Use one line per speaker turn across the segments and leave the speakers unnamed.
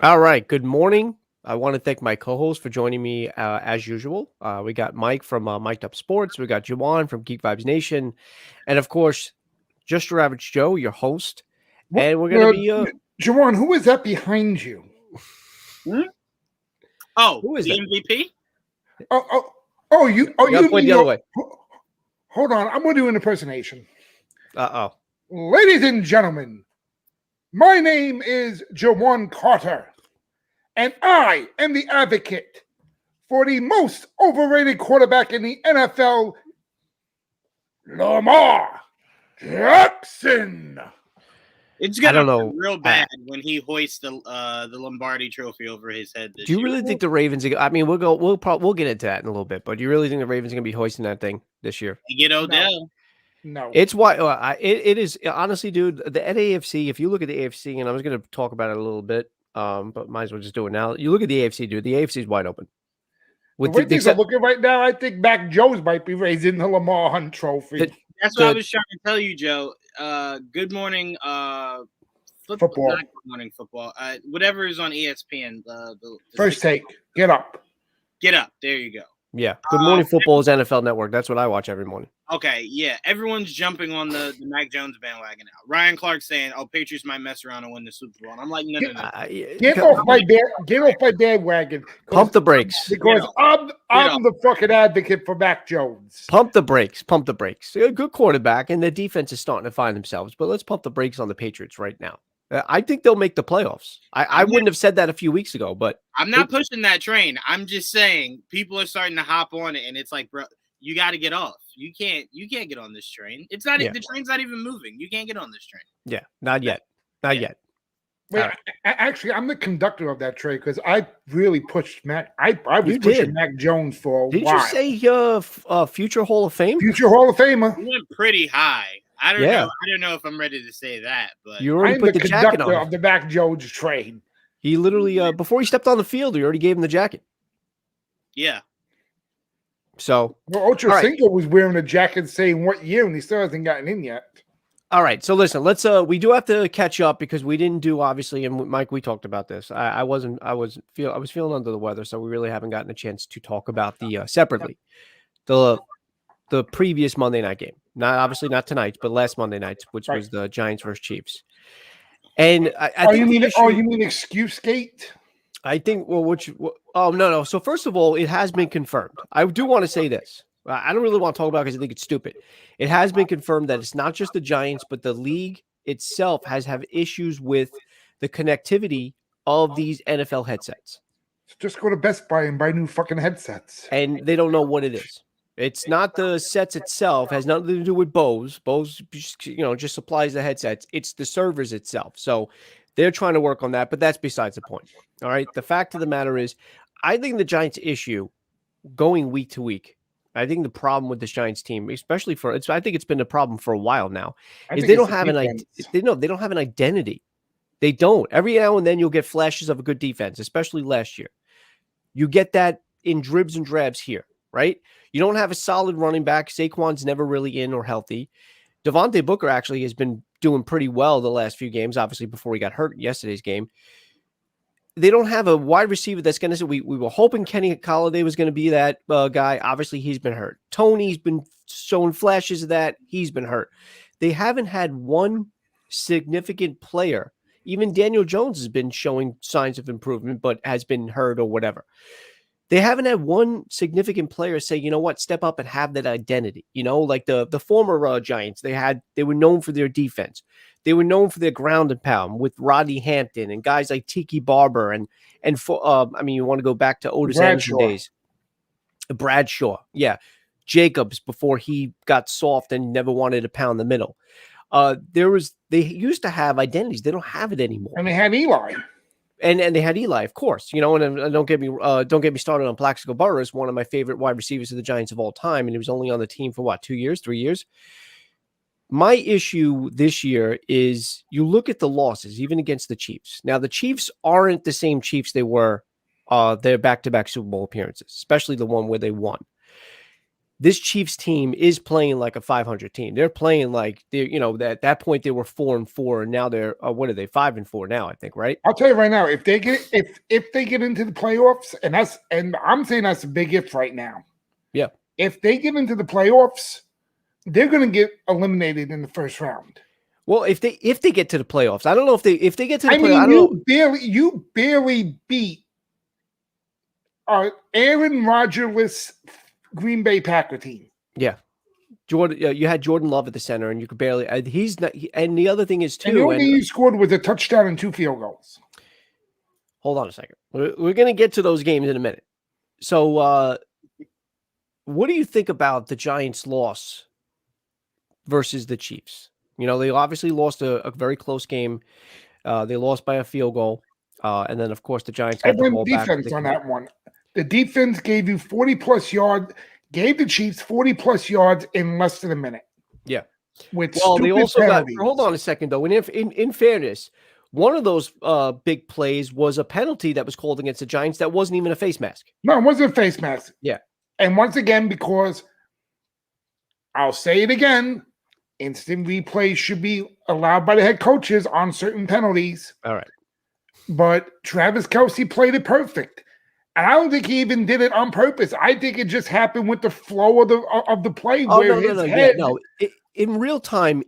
All right. Good morning. I want to thank my co-host for joining me as usual. We got Mike from Mic'd Up Sports. We got Juwaan from Geek Vibes Nation. And of course, Just Your Average Joe, your host.
What,
And we're going to be...
Juwaan, who is that behind you?
Oh,
who is
the
that?
MVP?
You
gotta point the other way.
Hold on, I'm going to do an impersonation.
Uh-oh.
Ladies and gentlemen, my name is Juwaan Carter, and I am the advocate for the most overrated quarterback in the NFL, Lamar Jackson.
It's gonna
know.
be real bad when he hoists the Lombardi Trophy over his head.
Do you really think the Ravens? I mean, we'll get into that in a little bit. But do you really think the Ravens are going to be hoisting that thing this year?
You get Odell.
No.
It's why it is honestly, dude. The AFC. If you look at the AFC, and I was going to talk about it a little bit, but might as well just do it now. You look at the AFC, dude. The AFC is wide open.
The way things are looking right now, I think Mac Jones might be raising the Lamar Hunt Trophy.
That's what I was trying to tell you, Joe. Good morning,
football.
Not good morning football. Whatever is on ESPN. The
First take. Get up.
Get up. There you go.
Yeah. Good morning football is NFL Network. That's what I watch every morning.
Okay. Yeah. Everyone's jumping on the Mac Jones bandwagon now. Ryan Clark saying, "Oh, Patriots might mess around and win the Super Bowl." And I'm like, no.
Get off my bandwagon.
Pump the brakes.
Because I'm the fucking advocate for Mac Jones.
Pump the brakes. Pump the brakes. They're a good quarterback, and the defense is starting to find themselves. But let's pump the brakes on the Patriots right now. I think they'll make the playoffs. I wouldn't have said that a few weeks ago, but
I'm not pushing that train. I'm just saying people are starting to hop on it, and it's like, bro, you got to get off. You can't get on this train. It's not the train's not even moving. You can't get on this train.
Yeah, not yet. Not yet.
Wait, actually, I'm the conductor of that train because I really pushed Mac. I was pushing Mac Jones for a while.
Did you say future Hall of Fame?
Future Hall of Famer.
He went pretty high. I don't know. I don't know if I'm ready to say that, but
you already put the jacket on
of the Mac Jones train.
He literally before he stepped on the field, he already gave him the jacket.
Yeah.
So
Ocho Cinco was wearing a jacket saying what year, and he still hasn't gotten in yet.
All right, so listen, let's we do have to catch up because we didn't do obviously, and Mike, we talked about this. I was feeling under the weather, so we really haven't gotten a chance to talk about the separately the previous Monday night game. Not tonight, but last Monday night, which was the Giants versus Chiefs. And I think
you mean excuse gate?
I think no. So first of all, it has been confirmed. I do want to say this. I don't really want to talk about it because I think it's stupid. It has been confirmed that it's not just the Giants, but the league itself have issues with the connectivity of these NFL headsets.
Just go to Best Buy and buy new fucking headsets.
And they don't know what it is. It's not the sets itself. It has nothing to do with Bose. Bose, just supplies the headsets. It's the servers itself. So they're trying to work on that, but that's besides the point. All right. The fact of the matter is, I think the Giants issue going week to week. I think the problem with this Giants team, especially I think it's been a problem for a while now, is they don't have an identity. They don't. Every now and then you'll get flashes of a good defense, especially last year. You get that in dribs and drabs here, right? You don't have a solid running back. Saquon's never really in or healthy. Devontae Booker actually has been doing pretty well the last few games, obviously before he got hurt in yesterday's game. They don't have a wide receiver that's going to say we were hoping Kenny Golladay was going to be that guy. Obviously, he's been hurt. Tony's been showing flashes of that. He's been hurt. They haven't had one significant player. Even Daniel Jones has been showing signs of improvement, but has been hurt or whatever. They haven't had one significant player say, you know what, step up and have that identity. Like the former Giants, they were known for their defense. They were known for their ground and pound with Rodney Hampton and guys like Tiki Barber and you want to go back to Otis Anderson days. Bradshaw, yeah. Jacobs before he got soft and never wanted to pound the middle. They used to have identities. They don't have it anymore.
And they had Eli.
And they had Eli, of course, and don't get me started on Plaxico Burress, one of my favorite wide receivers of the Giants of all time, and he was only on the team for 2 years, 3 years. My issue this year is you look at the losses, even against the Chiefs. Now, the Chiefs aren't the same Chiefs they were their back-to-back Super Bowl appearances, especially the one where they won. this Chiefs team is playing like a 500 team. They're playing like at that point they were 4-4, and now they're what are they 5-4 now? I think, right?
I'll tell you right now, if they get into the playoffs, and I'm saying that's a big if right now.
Yeah.
If they get into the playoffs, they're going to get eliminated in the first round.
Well, if they get to the playoffs, I don't know if they get to the playoffs.
I mean, you barely beat Aaron Rodgers' Green Bay Packer team.
Yeah. Jordan, you had Jordan Love at the center, and you could barely. He's not. And the other thing is too.
And the only thing you scored was a touchdown and 2 field goals.
Hold on a second. We're going to get to those games in a minute. So, what do you think about the Giants' loss versus the Chiefs? They obviously lost a very close game. They lost by a field goal, and then of course the Giants got the ball back.
Defense on that one. The defense gave you 40+ yards. Gave the Chiefs 40+ yards in less than a minute.
Yeah.
They
also penalties. Hold on a second though. In fairness, one of those big plays was a penalty that was called against the Giants that wasn't even a face mask.
No, it wasn't a face mask.
Yeah.
And once again, because I'll say it again, instant replay should be allowed by the head coaches on certain penalties.
All right.
But Travis Kelce played it perfect. And I don't think he even did it on purpose. I think it just happened with the flow of the play. In
real time,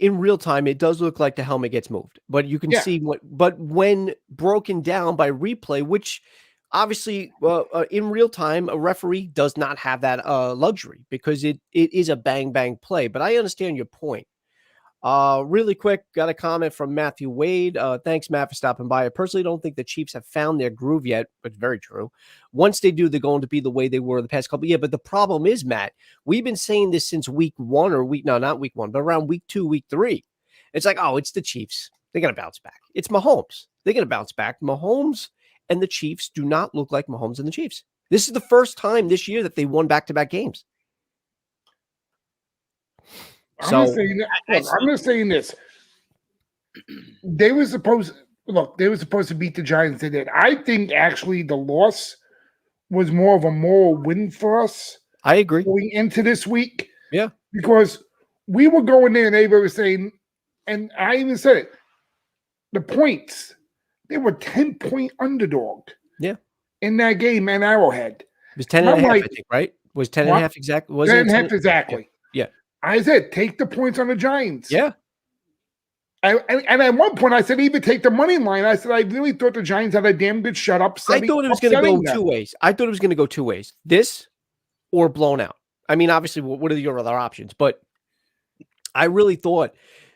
it does look like the helmet gets moved, but you can see but when broken down by replay, which obviously in real time, a referee does not have that luxury because it is a bang play. But I understand your point. Really quick, got a comment from Matthew Wade. Thanks, Matt, for stopping by. I personally don't think the Chiefs have found their groove yet, but very true. Once they do, they're going to be the way they were the past couple. Yeah, but the problem is, Matt, we've been saying this since week 1 not week 1, but around week 2, week 3. It's like, oh, it's the Chiefs. They're going to bounce back. It's Mahomes. They're going to bounce back. Mahomes and the Chiefs do not look like Mahomes and the Chiefs. This is the first time this year that they won back-to-back games.
I'm just saying this. They were supposed to beat the Giants. They did. I think actually the loss was more of a moral win for us.
I agree.
Going into this week.
Yeah.
Because we were going there and they were saying, and I even said it, the points, they were 10-point underdog.
Yeah.
In that game at Arrowhead.
It was 10.5, I think, right? Was 10.5 exactly?
10.5 exactly.
Yeah.
I said, take the points on the Giants.
Yeah.
And at one point, I said, even take the money line. I said, I really thought the Giants had a damn good shut up.
I thought it was going to go 2 ways. I thought it was going to go 2 ways. This or blown out. I mean, obviously, what are your other options? But I really thought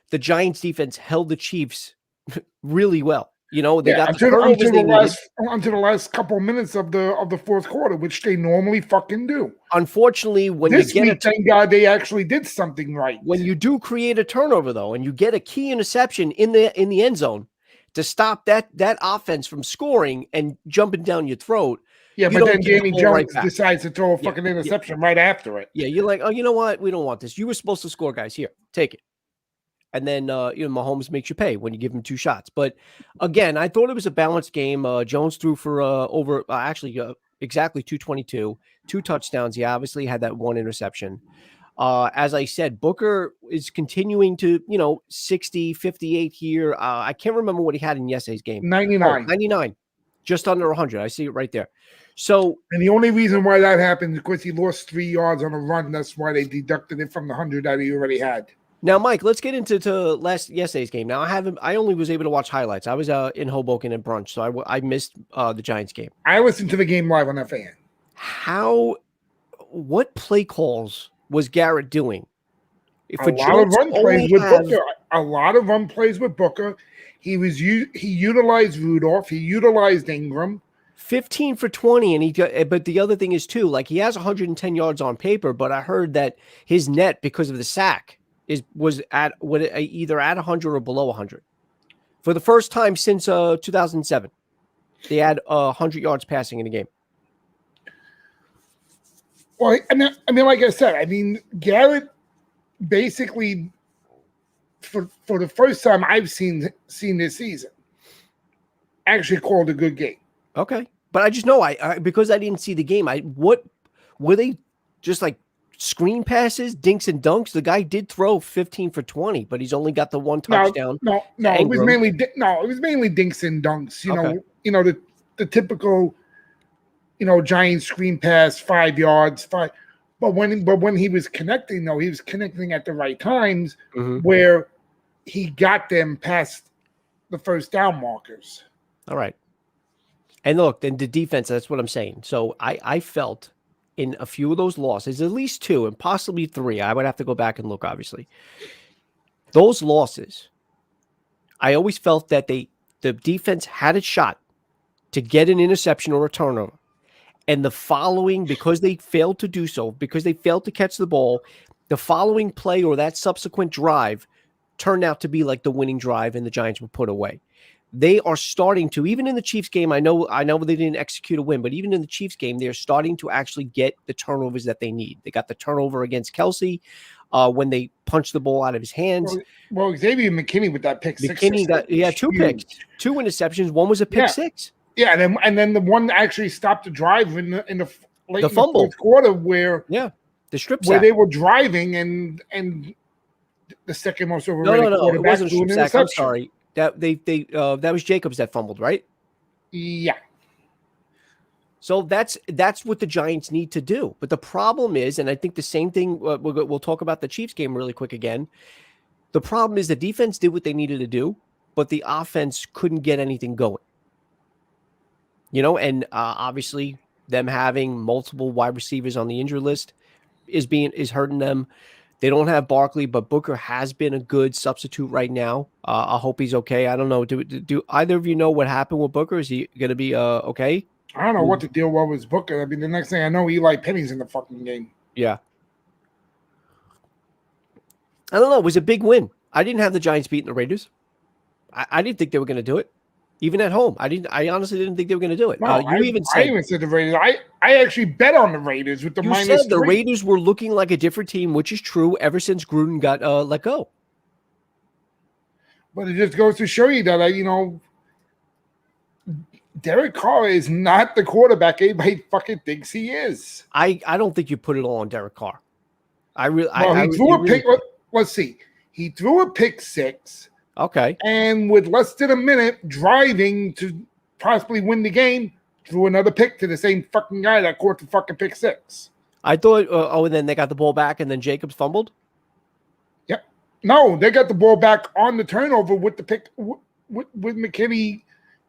the Giants defense held the Chiefs really well. They got
until the last couple of minutes of the fourth quarter, which they normally fucking do.
Unfortunately, when
this
you get
week, thank God they actually did something right.
When you do create a turnover, though, and you get a key interception in the end zone to stop that offense from scoring and jumping down your throat.
Yeah, but then Danny Jones decides to throw a fucking interception right after it.
Yeah, you're like, oh, you know what? We don't want this. You were supposed to score, guys. Here, take it. And then, Mahomes makes you pay when you give him 2 shots. But again, I thought it was a balanced game. Jones threw for exactly 222, 2 touchdowns. He obviously had that 1 interception. As I said, Booker is continuing to, 60, 58 here. I can't remember what he had in yesterday's game.
99.
99. Just under 100. I see it right there. So,
and the only reason why that happened is because he lost 3 yards on a run. That's why they deducted it from the 100 that he already had.
Now, Mike, let's get into yesterday's game. Now, I only was able to watch highlights. I was in Hoboken at brunch, so I missed the Giants game.
I listened to the game live on FAN.
What play calls was Garrett doing?
A lot of run plays with Booker. A lot of run plays with Booker. He utilized Rudolph. He utilized Ingram.
15 for 20, but the other thing is too, like he has 110 yards on paper, but I heard that his net because of the sack was either at 100 or below 100 for the first time since 2007. They had 100 yards passing in a game.
Well, I mean, like I said, Garrett basically for the first time I've seen this season actually called a good game.
Okay, but I just know I because I didn't see the game. What were they just like screen passes, dinks and dunks. The guy did throw 15 for 20, but he's only got the one touchdown.
No. It was mainly dinks and dunks. You know the typical, Giants screen pass, 5 yards, 5. But when he was connecting, though, he was connecting at the right times where he got them past the first down markers.
All right. And look, then the defense, that's what I'm saying. So I felt in a few of those losses, at least 2 and possibly 3, I would have to go back and look, obviously. Those losses, I always felt that the defense had a shot to get an interception or a turnover. And the following, because they failed to do so, because they failed to catch the ball, the following play or that subsequent drive turned out to be like the winning drive and the Giants were put away. They are starting to, even in the Chiefs game, I know they didn't execute a win, but even in the Chiefs game, they're starting to actually get the turnovers that they need. They got the turnover against Kelsey when they punched the ball out of his hands.
Well, Xavier McKinney with that pick six.
McKinney got 2 picks, 2 interceptions. One was a pick six.
Yeah, and then the one that actually stopped the drive in the late
fumble.
In the fourth quarter where
the strip
where
sack.
they were driving and the second most overrated quarterback.
It wasn't a strip sack. I'm sorry. That that was Jacobs that fumbled, right?
Yeah.
So that's what the Giants need to do. But the problem is, and I think the same thing. We'll talk about the Chiefs game really quick again. The problem is the defense did what they needed to do, but the offense couldn't get anything going. And obviously them having multiple wide receivers on the injury list is hurting them. They don't have Barkley, but Booker has been a good substitute right now. I hope he's okay. I don't know. Do either of you know what happened with Booker? Is he going to be okay?
I don't know what the deal was with Booker. I mean, the next thing I know, Eli Penny's in the fucking game.
Yeah. I don't know. It was a big win. I didn't have the Giants beating the Raiders. I didn't think they were going to do it. Even at home, I honestly didn't think they were going to do it.
No, I even said the Raiders. I actually bet on the Raiders with the minus. You said
the Raiders were looking like a different team, which is true ever since Gruden got let go.
But it just goes to show you that Derek Carr is not the quarterback anybody fucking thinks he is.
I don't think you put it all on Derek Carr.
He threw a pick. Let's see. He threw a pick six.
Okay.
And with less than a minute driving to possibly win the game, threw another pick to the same fucking guy that caught the fucking pick six.
I thought, and then they got the ball back and then Jacobs fumbled?
Yep. No, they got the ball back on the turnover with the pick, with McKinney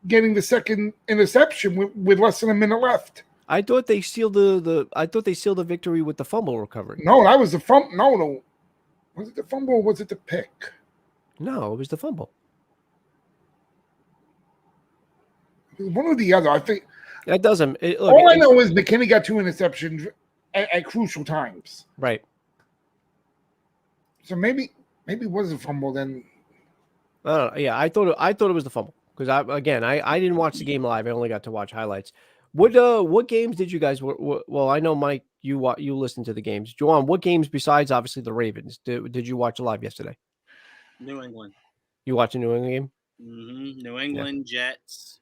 getting the second interception with less than a minute left.
I thought they sealed the victory with the fumble recovery.
No, that was the fumble. No. Was it the fumble or was it the pick?
No, it was the fumble.
One or the other, I think.
That doesn't.
All I know is McKinney got 2 interceptions at crucial times.
Right.
So maybe it was a fumble then.
Yeah, I thought it was the fumble because I didn't watch the game live. I only got to watch highlights. What games did you guys? Well, I know Mike, you listened to the games. Juwaan, what games besides obviously the Ravens did you watch live yesterday?
New England.
You watch a New England game?
Mm-hmm. New England Jets.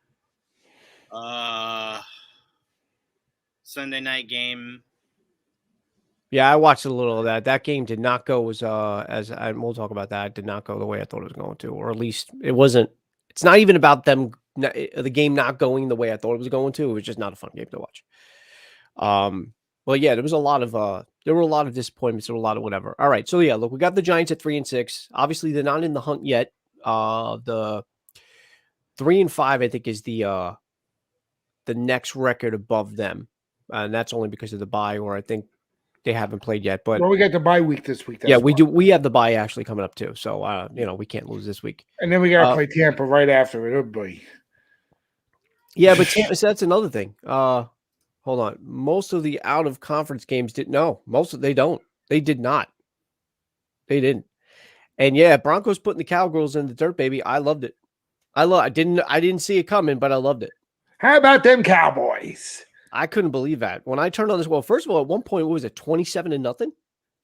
Sunday night game.
Yeah, I watched a little of that. That game did not go we'll talk about that. It did not go the way I thought it was going to, or at least it wasn't. It's not even about the game not going the way I thought it was going to. It was just not a fun game to watch. Well, yeah, there were a lot of disappointments, there were a lot of whatever. All right, so yeah, look, we got the Giants at 3-6. Obviously, they're not in the hunt yet. The 3-5, I think, is the next record above them, and that's only because of the bye, or I think they haven't played yet. But
we got the bye week this week.
We do. We have the bye actually coming up too, so we can't lose this week.
And then we got to play Tampa right after it. Oh boy.
Yeah, but Tampa, so that's another thing. Hold on. Most of the out of conference games didn't. No, they don't. They did not. They didn't. And yeah, Broncos putting the Cowgirls in the dirt, baby. I loved it. I didn't see it coming, but I loved it.
How about them Cowboys?
I couldn't believe that when I turned on this. Well, first of all, at one point, what was it? 27-0.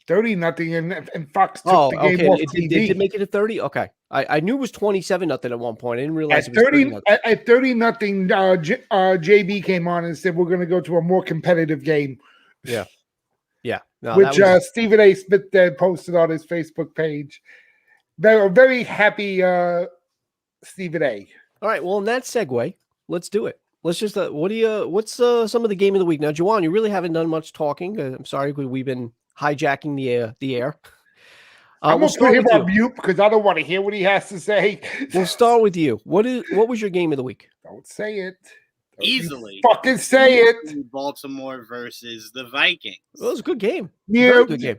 30-0, and Fox took the game off TV.
Did make it a 30? Okay, I knew it was 27-0 at one point. I didn't realize
at
it was 30.
At 30-0, JB came on and said we're going to go to a more competitive game.
Yeah. Yeah. No,
which
that was,
Stephen A. Smith then posted on his Facebook page. Very happy Stephen A.
all right. Well, in that segue, let's do it. Let's just, what's some of the game of the week? Now, Juwaan, you really haven't done much talking. I'm sorry, we've been hijacking the air.
I'm
We'll
going to put
start
him
with
on
you.
mute because I don't want to hear what he has to say.
We'll start with you. What was your game of the week?
Don't say it. Don't
Easily.
fucking say it.
Baltimore versus the Vikings.
Well, it was a good game.
Yeah.
Very good game.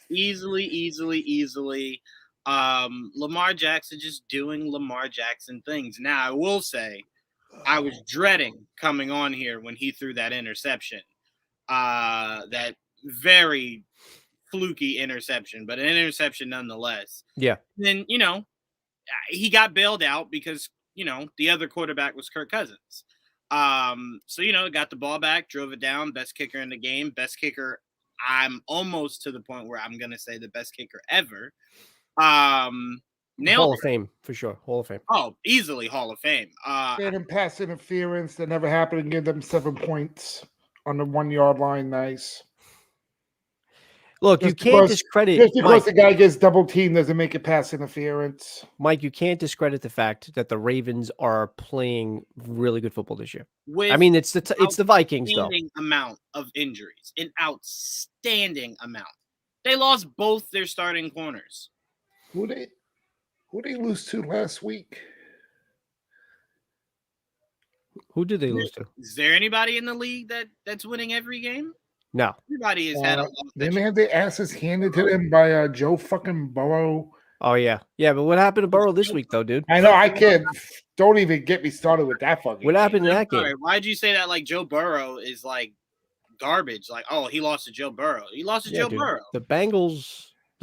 Easily. Lamar Jackson just doing Lamar Jackson things. Now, I will say, I was dreading coming on here when he threw that interception. That very fluky interception, but an interception nonetheless.
Yeah.
Then, he got bailed out because, the other quarterback was Kirk Cousins. So, got the ball back, drove it down, best kicker in the game, best kicker. I'm almost to the point where I'm going to say the best kicker ever.
Hall of Fame, for sure. Hall of Fame.
Oh, easily Hall of Fame.
Random pass interference that never happened and give them 7 points on the 1 yard line. Nice.
Look, you can't discredit
just because
Mike.
the guy gets double teamed doesn't make it pass interference.
Mike, you can't discredit the fact that the Ravens are playing really good football this year. I mean, it's the Vikings though.
Amount of injuries, an outstanding amount. They lost both their starting corners.
Who they lose to last week?
Who did they lose to?
Is there anybody in the league that's winning every game?
No.
Everybody has had a loss.
Didn't they have their asses handed to them by Joe fucking Burrow?
Oh yeah. Yeah, but what happened to Burrow this week though, dude?
I know, I can't. Don't even get me started with that fucking
What happened in
game.
that game?
Sorry, why'd you say that like Joe Burrow is like garbage? Like, oh, he lost to Joe Burrow. He lost to Joe Burrow.
The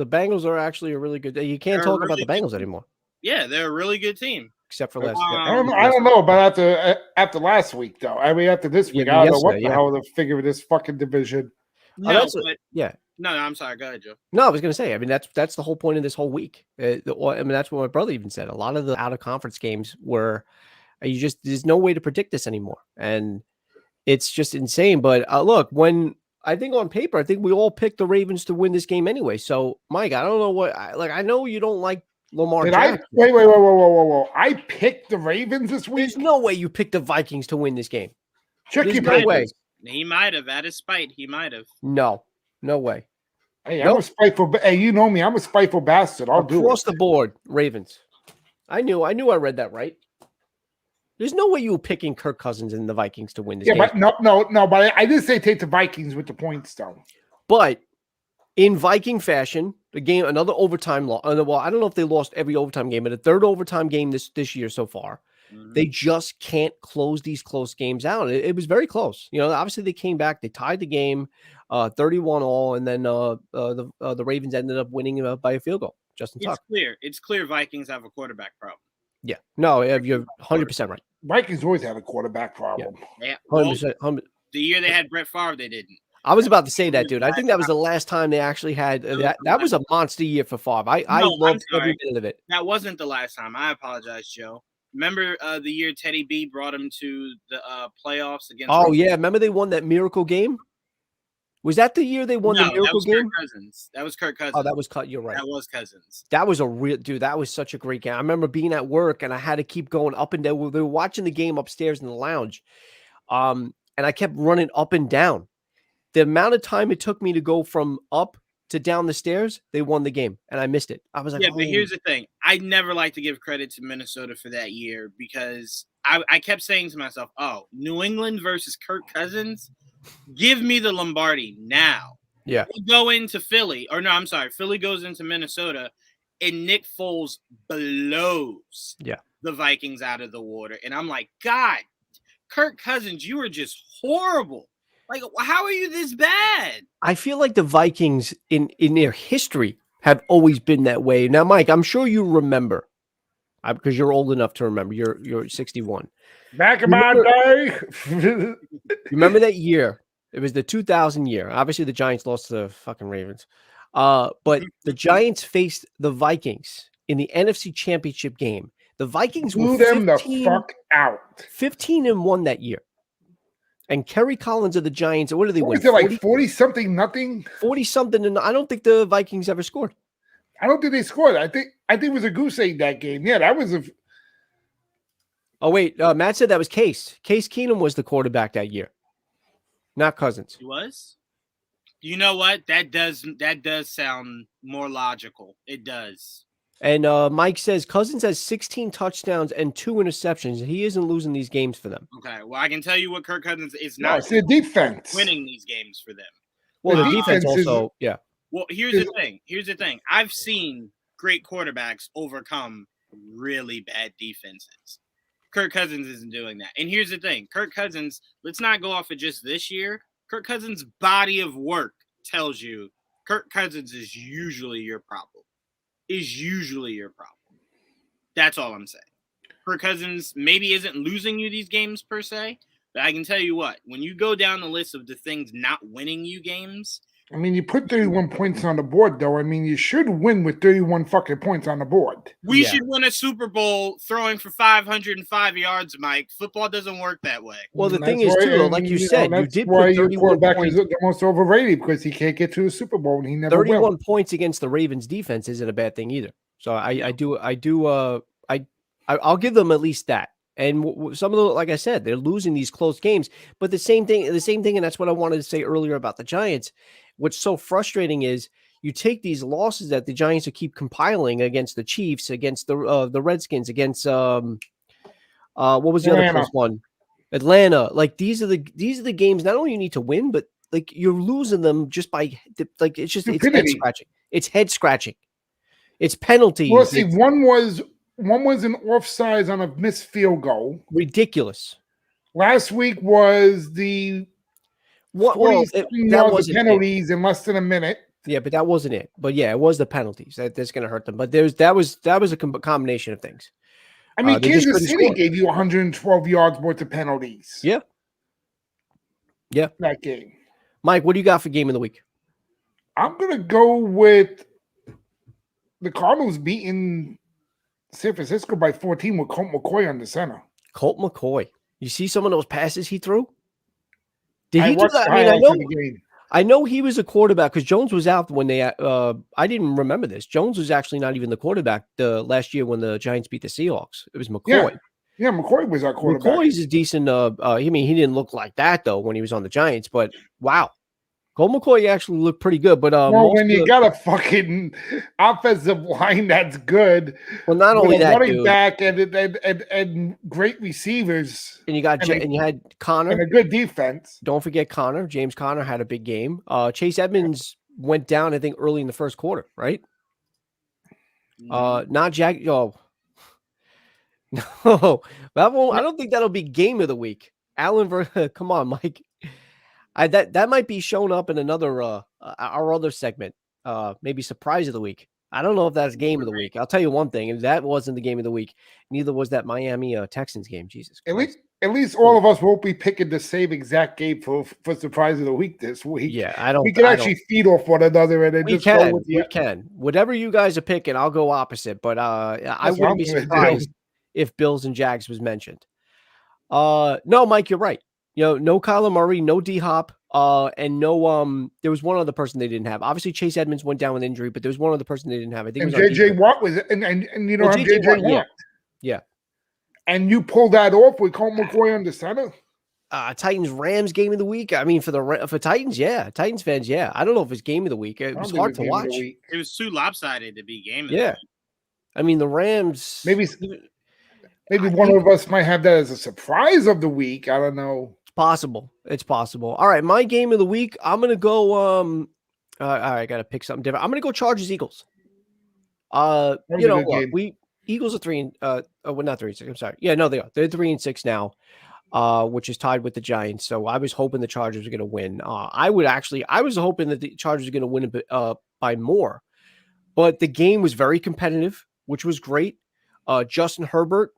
Bengals are actually a really good. You can't talk about the Bengals anymore.
Yeah, they're a really good team.
Except for last
I don't know, but after last week though. I mean, after this week, I don't know what the hell to figure of this fucking division.
No,
No,
I'm sorry. Go ahead, Joe.
No, I was going to say. I mean, that's the whole point of this whole week. I mean, that's what my brother even said. A lot of the out of conference games were there's no way to predict this anymore, and it's just insane. But look, when I think on paper, I think we all picked the Ravens to win this game anyway. So, Mike, I don't know what I know you don't like Lamar Jackson.
Wait, whoa. I picked the Ravens this week.
There's no way you picked the Vikings to win this game.
Check your
no way.
He might have, at his spite. He might have.
No way.
Hey, I'm a spiteful. Hey, you know me. I'm a spiteful bastard. I'll do it.
Across the board, Ravens. I knew I read that right. There's no way you were picking Kirk Cousins and the Vikings to win this game.
But no. But I didn't say take the Vikings with the points, though.
But in Viking fashion, the game, another overtime loss. Well, I don't know if they lost every overtime game, but a third overtime game this year so far. Mm-hmm. They just can't close these close games out. It was very close. Obviously they came back. They tied the game, 31-all, and then the Ravens ended up winning by a field goal. Justin Tuck.
It's clear Vikings have a quarterback problem.
Yeah. No, you're 100% right.
Vikings always had a quarterback problem.
Yeah.
100%.
The year they had Brett Favre, they didn't.
I was about to say that, dude. I think that was the last time they actually had that. That was a monster year for Favre. I loved every minute of it.
That wasn't the last time. I apologize, Joe. Remember the year Teddy B brought him to the playoffs against?
Oh yeah, remember they won that miracle game? Was that the year they won the miracle game?
That was Kirk Cousins.
Oh, that was You're right.
That was Cousins.
That was a real dude. That was such a great game. I remember being at work and I had to keep going up and down. They were watching the game upstairs in the lounge, and I kept running up and down. The amount of time it took me to go from up to down the stairs, they won the game, and I missed it. I was like,
yeah, but here's the thing. I never like to give credit to Minnesota for that year because I kept saying to myself, oh, New England versus Kirk Cousins, give me the Lombardi now.
Yeah.
They go into Philly, or no, I'm sorry, Philly goes into Minnesota, and Nick Foles blows the Vikings out of the water. And I'm like, God, Kirk Cousins, you are just horrible. Like, how are you this bad?
I feel like the Vikings in their history have always been that way. Now, Mike, I'm sure you remember because you're old enough to remember. You're 61.
Back in my day.
Remember that year? It was the 2000 year. Obviously, the Giants lost to the fucking Ravens. But the Giants faced the Vikings in the NFC Championship game. The Vikings
blew
were
them the fuck out.
15-1 that year. And Kerry Collins of the Giants, what do they
What
win?
was it, like 40-something nothing?
40-something, and I don't think the Vikings ever scored.
I don't think they scored. I think it was a goose egg that game. Yeah, that was a.
Oh, wait. Matt said that was Case. Case Keenum was the quarterback that year, not Cousins.
He was? You know what? That does sound more logical. It does.
And Mike says Cousins has 16 touchdowns and 2 interceptions. He isn't losing these games for them.
Okay. Well, I can tell you what Kirk Cousins is
No,
not
it's the defense.
winning these games for them.
Well, the
The
defense
defense
also, yeah.
Well, here's the thing. I've seen great quarterbacks overcome really bad defenses. Kirk Cousins isn't doing that. And here's the thing. Kirk Cousins, let's not go off of just this year. Kirk Cousins' body of work tells you Kirk Cousins is usually your problem. That's all I'm saying. Kirk Cousins maybe isn't losing you these games per se, but I can tell you what, when you go down the list of the things not winning you games.
I mean, you put 31 points on the board, though. I mean, you should win with 31 fucking points on the board.
We should win a Super Bowl throwing for 505 yards, Mike. Football doesn't work that way.
Well, the thing is, too, like you said, you did put 31
quarterback
points.
is the most overrated because he can't get to the Super Bowl and he never
31
will.
points against the Ravens defense isn't a bad thing either. So I'll give them at least that. And some of the, like I said, they're losing these close games. But the same thing, and that's what I wanted to say earlier about the Giants. What's so frustrating is you take these losses that the Giants keep compiling against the Chiefs, against the Redskins, against what was the other close one? Atlanta. Like these are the games not only you need to win, but like you're losing them just by like it's just
Stupidity.
it's head scratching. It's head scratching. It's penalties.
Well, see, one was an offsides on a missed field goal.
Ridiculous.
Last week was the that was penalties in less than a minute.
Yeah, but that wasn't it. But yeah, it was the penalties that's going to hurt them. But that was a combination of things.
I mean, Kansas City gave you 112 yards worth of penalties.
Yeah.
That game.
Mike, what do you got for game of the week?
I'm gonna go with the Cardinals beating San Francisco by 14 with Colt McCoy on the center.
Colt McCoy. You see some of those passes he threw? Did he do that? I mean, I know he was a quarterback because Jones was out when they I didn't remember this. Jones was actually not even the quarterback the last year when the Giants beat the Seahawks. It was McCoy.
Yeah, McCoy was our quarterback.
McCoy's a decent I mean, he didn't look like that though when he was on the Giants, but wow. Colt McCoy actually looked pretty good, but
when you got a fucking offensive line that's good,
well, not only that,
running back and great receivers,
and you got and you had Connor
and a good defense.
Don't forget Connor. James Conner had a big game. Chase Edmonds went down, I think, early in the first quarter, right? Not Jack. Oh, no, that won't. I don't think that'll be game of the week. Come on, Mike. That might be shown up in another our other segment, maybe surprise of the week. I don't know if that's game of the week. I'll tell you one thing, and that wasn't the game of the week. Neither was that Miami Texans game. Jesus Christ.
At least all of us won't be picking the same exact game for surprise of the week this week.
Yeah, I don't.
We can actually feed off one another and then
we can. Whatever you guys are picking, I'll go opposite. But I wouldn't be surprised if Bills and Jags was mentioned. No, Mike, you're right. No Kyler Murray, no D-Hop, and no there was one other person they didn't have. Obviously, Chase Edmonds went down with injury, but there was one other person they didn't have. I think
and JJ Watt was and you don't have JJ Watt.
Yeah.
And you pulled that off with Colt McCoy on the center.
Titans Rams game of the week. I mean, for Titans, yeah, Titans fans, yeah. I don't know if it's game of the week. It was hard to watch.
It was too lopsided to be game of the week.
I mean, the Rams.
Maybe one of us might have that as a surprise of the week. I don't know. It's possible. All right, my game of the week. I'm gonna go. All right, I gotta pick something different. I'm gonna go Chargers Eagles. Eagles are 3 and not 3-6. I'm sorry. Yeah, no, they are. They're 3-6 now, which is tied with the Giants. So I was hoping the Chargers were gonna win. I was hoping that the Chargers were gonna win by more, but the game was very competitive, which was great. Justin Herbert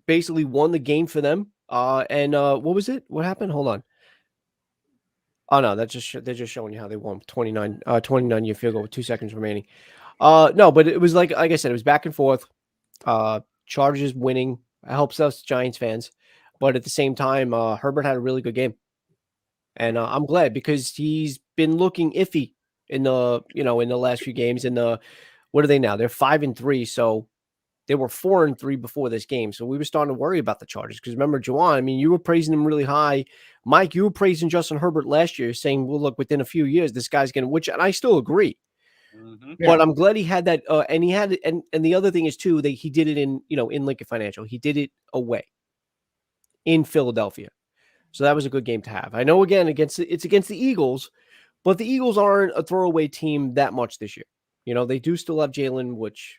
basically won the game for them. And what was it? What happened? Hold on. Oh no, they're just showing you how they won 29-year field goal with 2 seconds remaining. No, but it was like I said, it was back and forth. Chargers winning helps us Giants fans.
But at the same time, Herbert had a really good game. And I'm glad because he's been looking iffy in the last few games. What are they now? They're 5-3. So they were 4-3 before this game. So we were starting to worry about the Chargers because remember, Juwaan, I mean, you were praising him really high. Mike, you were praising Justin Herbert last year, saying, well, look, within a few years, this guy's going to, which, and I still agree.
Mm-hmm.
Yeah.
But I'm glad he had that. And he had it. And the other thing is, too, that he did it in Lincoln Financial. He did it away in Philadelphia. So that was a good game to have. I know, again, it's against the Eagles, but the Eagles aren't a throwaway team that much this year. They do still have Jalen, which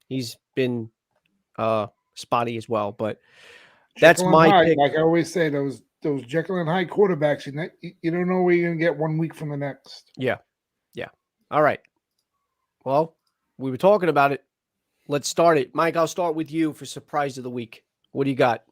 he's been spotty as well. But that's
Jekyll and
my
Hyde,
pick.
like I always say, those Jekyll and Hyde quarterbacks, you don't know where you're going to get 1 week from the next.
Yeah. All right. Well, we were talking about it. Let's start it. Mike, I'll start with you for surprise of the week. What do you got?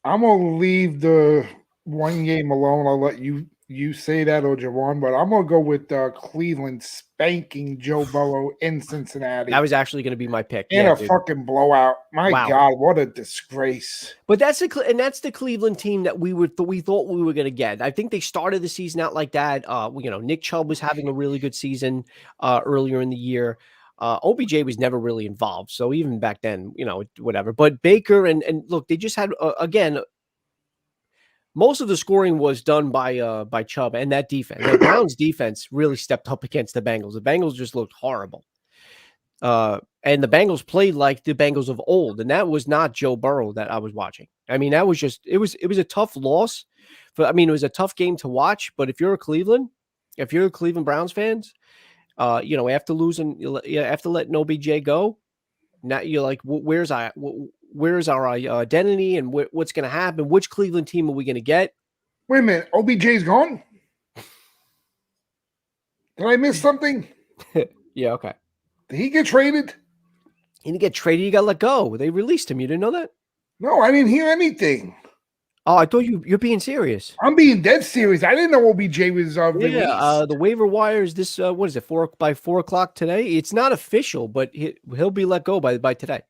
I'm going to leave the one game alone. I'll let you say that, or Juwaan, but I'm going to go with Cleveland spanking Joe Burrow in Cincinnati.
That was actually going to be my pick.
In a fucking blowout. My God, what a disgrace.
But that's the Cleveland team that we thought we were going to get. I think they started the season out like that. Nick Chubb was having a really good season earlier in the year. OBJ was never really involved. So even back then, whatever. But Baker and look, they just had, again, most of the scoring was done by Chubb and that defense. The Browns defense really stepped up against the Bengals. The Bengals just looked horrible. And the Bengals played like the Bengals of old. And that was not Joe Burrow that I was watching. I mean, that was just, it was a tough loss. It was a tough game to watch. But if you're a Cleveland Browns fans, after losing, after letting OBJ go, now you're like, where's our identity and what's going to happen? Which Cleveland team are we going to get?
Wait a minute. OBJ's gone? Did I miss something?
Yeah, okay.
Did he get traded?
He didn't get traded. He got let go. They released him. You didn't know that?
No, I didn't hear anything.
Oh, I thought you're being serious.
I'm being dead serious. I didn't know OBJ was released.
Yeah, the waiver wire is this. What is it? 4 o'clock today? It's not official, but he'll be let go by today.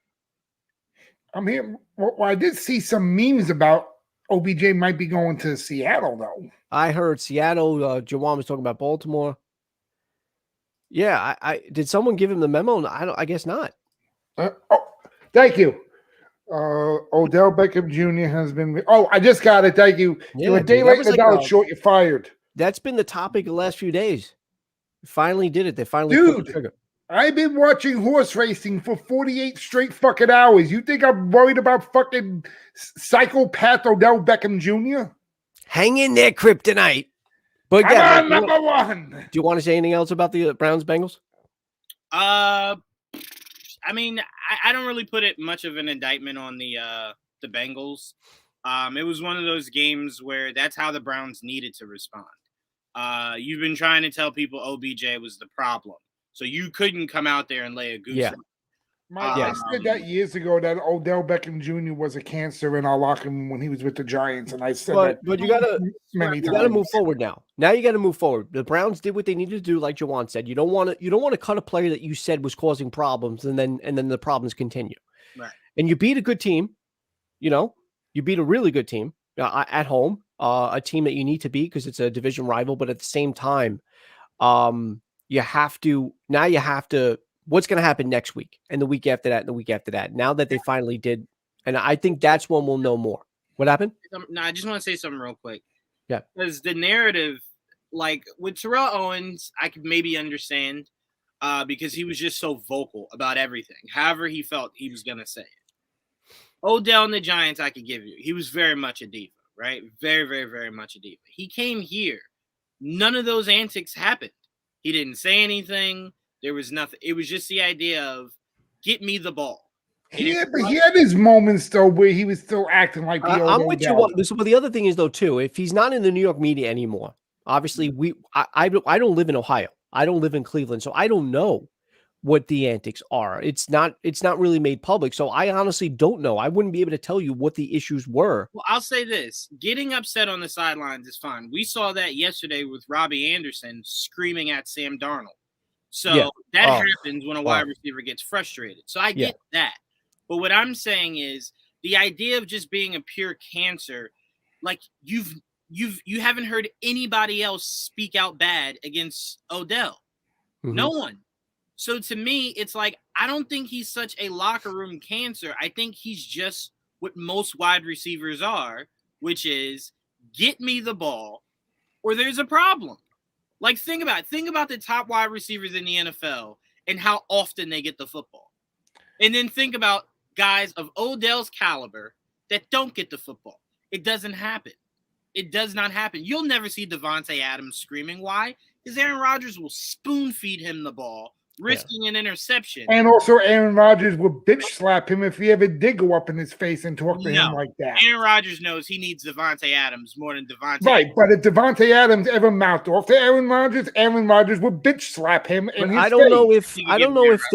I'm here. Well, I did see some memes about OBJ might be going to Seattle, though.
I heard Seattle. Juwaan was talking about Baltimore. Yeah, I did. Someone give him the memo? I guess not.
Thank you. Odell Beckham Jr. has been. Oh, I just got it. Thank you.
Yeah,
You're a day late and a dollar short. You're fired.
That's been the topic of the last few days. Finally did it. They finally
pulled the trigger. I've been watching horse racing for 48 straight fucking hours. You think I'm worried about fucking psychopath Odell Beckham Jr.?
Hang in there, Kryptonite. But
I'm on number one.
Do you want to say anything else about the Browns Bengals?
I mean, I don't really put it much of an indictment on the Bengals. It was one of those games where that's how the Browns needed to respond. You've been trying to tell people OBJ was the problem, so you couldn't come out there and lay a goose.
Yeah.
Mike, I said that years ago that Odell Beckham Jr. was a cancer in our locker room when he was with the Giants, and I said
but you gotta move forward now. Now you got to move forward. The Browns did what they needed to do, like Juwaan said. You don't want to cut a player that you said was causing problems, and then the problems continue.
Right.
And you beat a good team. You beat a really good team at home, a team that you need to beat because it's a division rival. But at the same time, you have to. What's going to happen next week and the week after that and the week after that? Now that they finally did, and I think that's when we'll know more. What happened?
No, I just want to say something real quick.
Yeah.
Because the narrative, like with Terrell Owens, I could maybe understand because he was just so vocal about everything. However he felt he was going to say it. Odell and the Giants, I could give you. He was very much a diva, right? Very, very, very much a diva. He came here. None of those antics happened. He didn't say anything. There was nothing. It was just the idea of get me the ball.
Yeah, but he had his moments though where he was still acting like the old.
I'm with you. But the other thing is though too, if he's not in the New York media anymore, obviously I don't live in Ohio. I don't live in Cleveland, so I don't know what the antics are. It's not really made public, so I honestly don't know. I wouldn't be able to tell you what the issues were.
Well, I'll say this: getting upset on the sidelines is fine. We saw that yesterday with Robbie Anderson screaming at Sam Darnold. So that happens when a wide receiver gets frustrated. So I get that. But what I'm saying is the idea of just being a pure cancer, like you haven't heard anybody else speak out bad against Odell.
Mm-hmm.
No one. So to me, it's like, I don't think he's such a locker room cancer. I think he's just what most wide receivers are, which is get me the ball or there's a problem. Like, think about the top wide receivers in the NFL and how often they get the football. And then think about guys of Odell's caliber that don't get the football. It doesn't happen. It does not happen. You'll never see Davante Adams screaming. Why? Because Aaron Rodgers will spoon feed him the ball, risking an interception.
And also Aaron Rodgers will bitch slap him if he ever did go up in his face and talk to him like that.
Aaron Rodgers knows he needs Davante Adams more than Davante.
Right, but if Davante Adams ever mouthed off to Aaron Rodgers will bitch slap him in his
I don't
face.
know if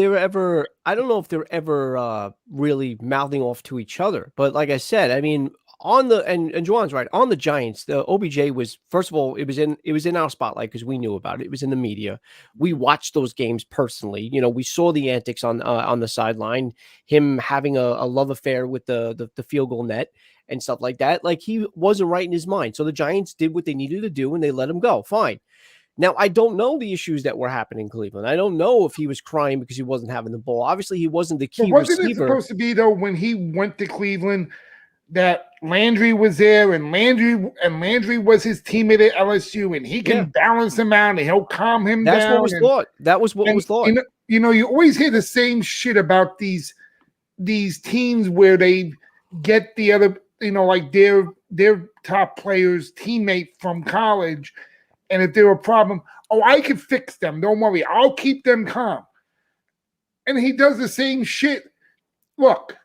they're ever really mouthing off to each other. But like I said, I mean, and Juwan's right, on the Giants, the OBJ was, first of all, it was in our spotlight because we knew about it. It was in the media. We watched those games personally. You know, we saw the antics on the sideline, him having a love affair with the field goal net and stuff like that. Like, he wasn't right in his mind. So the Giants did what they needed to do and they let him go. Fine. Now, I don't know the issues that were happening in Cleveland. I don't know if he was crying because he wasn't having the ball. Obviously, he wasn't the key receiver.
Wasn't it supposed to be, though, when he went to Cleveland, that Landry was there and Landry was his teammate at LSU and he can balance him out and he'll calm him down.
That's what was thought. That was what was thought.
You know, you always hear the same shit about these teams where they get the other, you know, like their top players' teammate from college, and if they're a problem, I can fix them. Don't worry, I'll keep them calm. And he does the same shit. Look,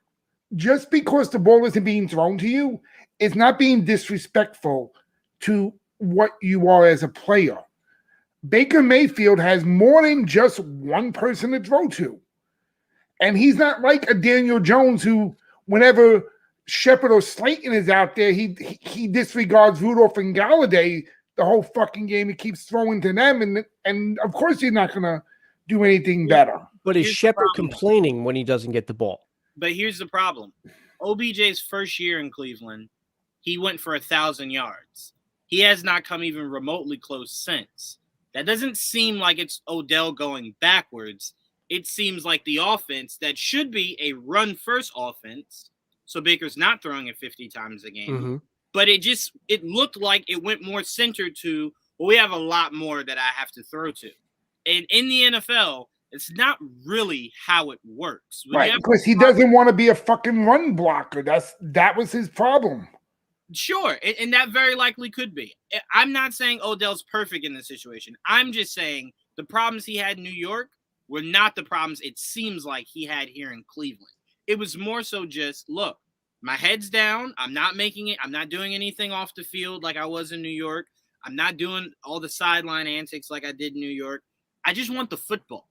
just because the ball isn't being thrown to you, it's not being disrespectful to what you are as a player. Baker Mayfield has more than just one person to throw to. And he's not like a Daniel Jones who, whenever Shepard or Slayton is out there, he disregards Rudolph and Galladay the whole fucking game. He keeps throwing to them. And of course he's not going to do anything better.
But is Shepard complaining when he doesn't get the ball?
But here's the problem. OBJ's first year in Cleveland, he went for 1,000 yards. He has not come even remotely close since. That doesn't seem like it's Odell going backwards. It seems like the offense that should be a run-first offense, so Baker's not throwing it 50 times a game, but it looked like it went more centered to, well, we have a lot more that I have to throw to. And in the NFL, it's not really how it works.
Right, because he doesn't want to be a fucking run blocker. That was his problem.
Sure, and that very likely could be. I'm not saying Odell's perfect in this situation. I'm just saying the problems he had in New York were not the problems it seems like he had here in Cleveland. It was more so just, look, my head's down. I'm not making it. I'm not doing anything off the field like I was in New York. I'm not doing all the sideline antics like I did in New York. I just want the football.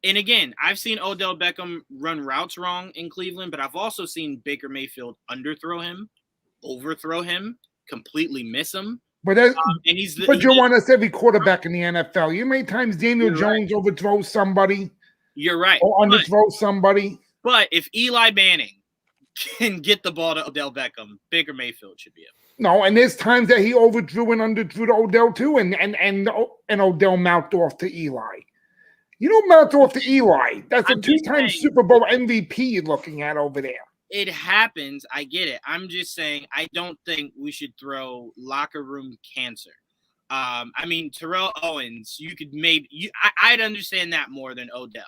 And again, I've seen Odell Beckham run routes wrong in Cleveland, but I've also seen Baker Mayfield underthrow him, overthrow him, completely miss him.
But you want us every quarterback in the NFL. You know how many times Daniel Jones overthrows somebody?
You're right.
Or underthrows somebody?
But if Eli Manning can get the ball to Odell Beckham, Baker Mayfield should be it.
No, and there's times that he overthrew and underthrew to Odell too, and Odell mouthed off to Eli. You don't mount off to Eli. That's a two-time Super Bowl MVP you're looking at over there.
It happens. I get it. I'm just saying I don't think we should throw locker room cancer. I mean, Terrell Owens, you could I'd understand that more than Odell.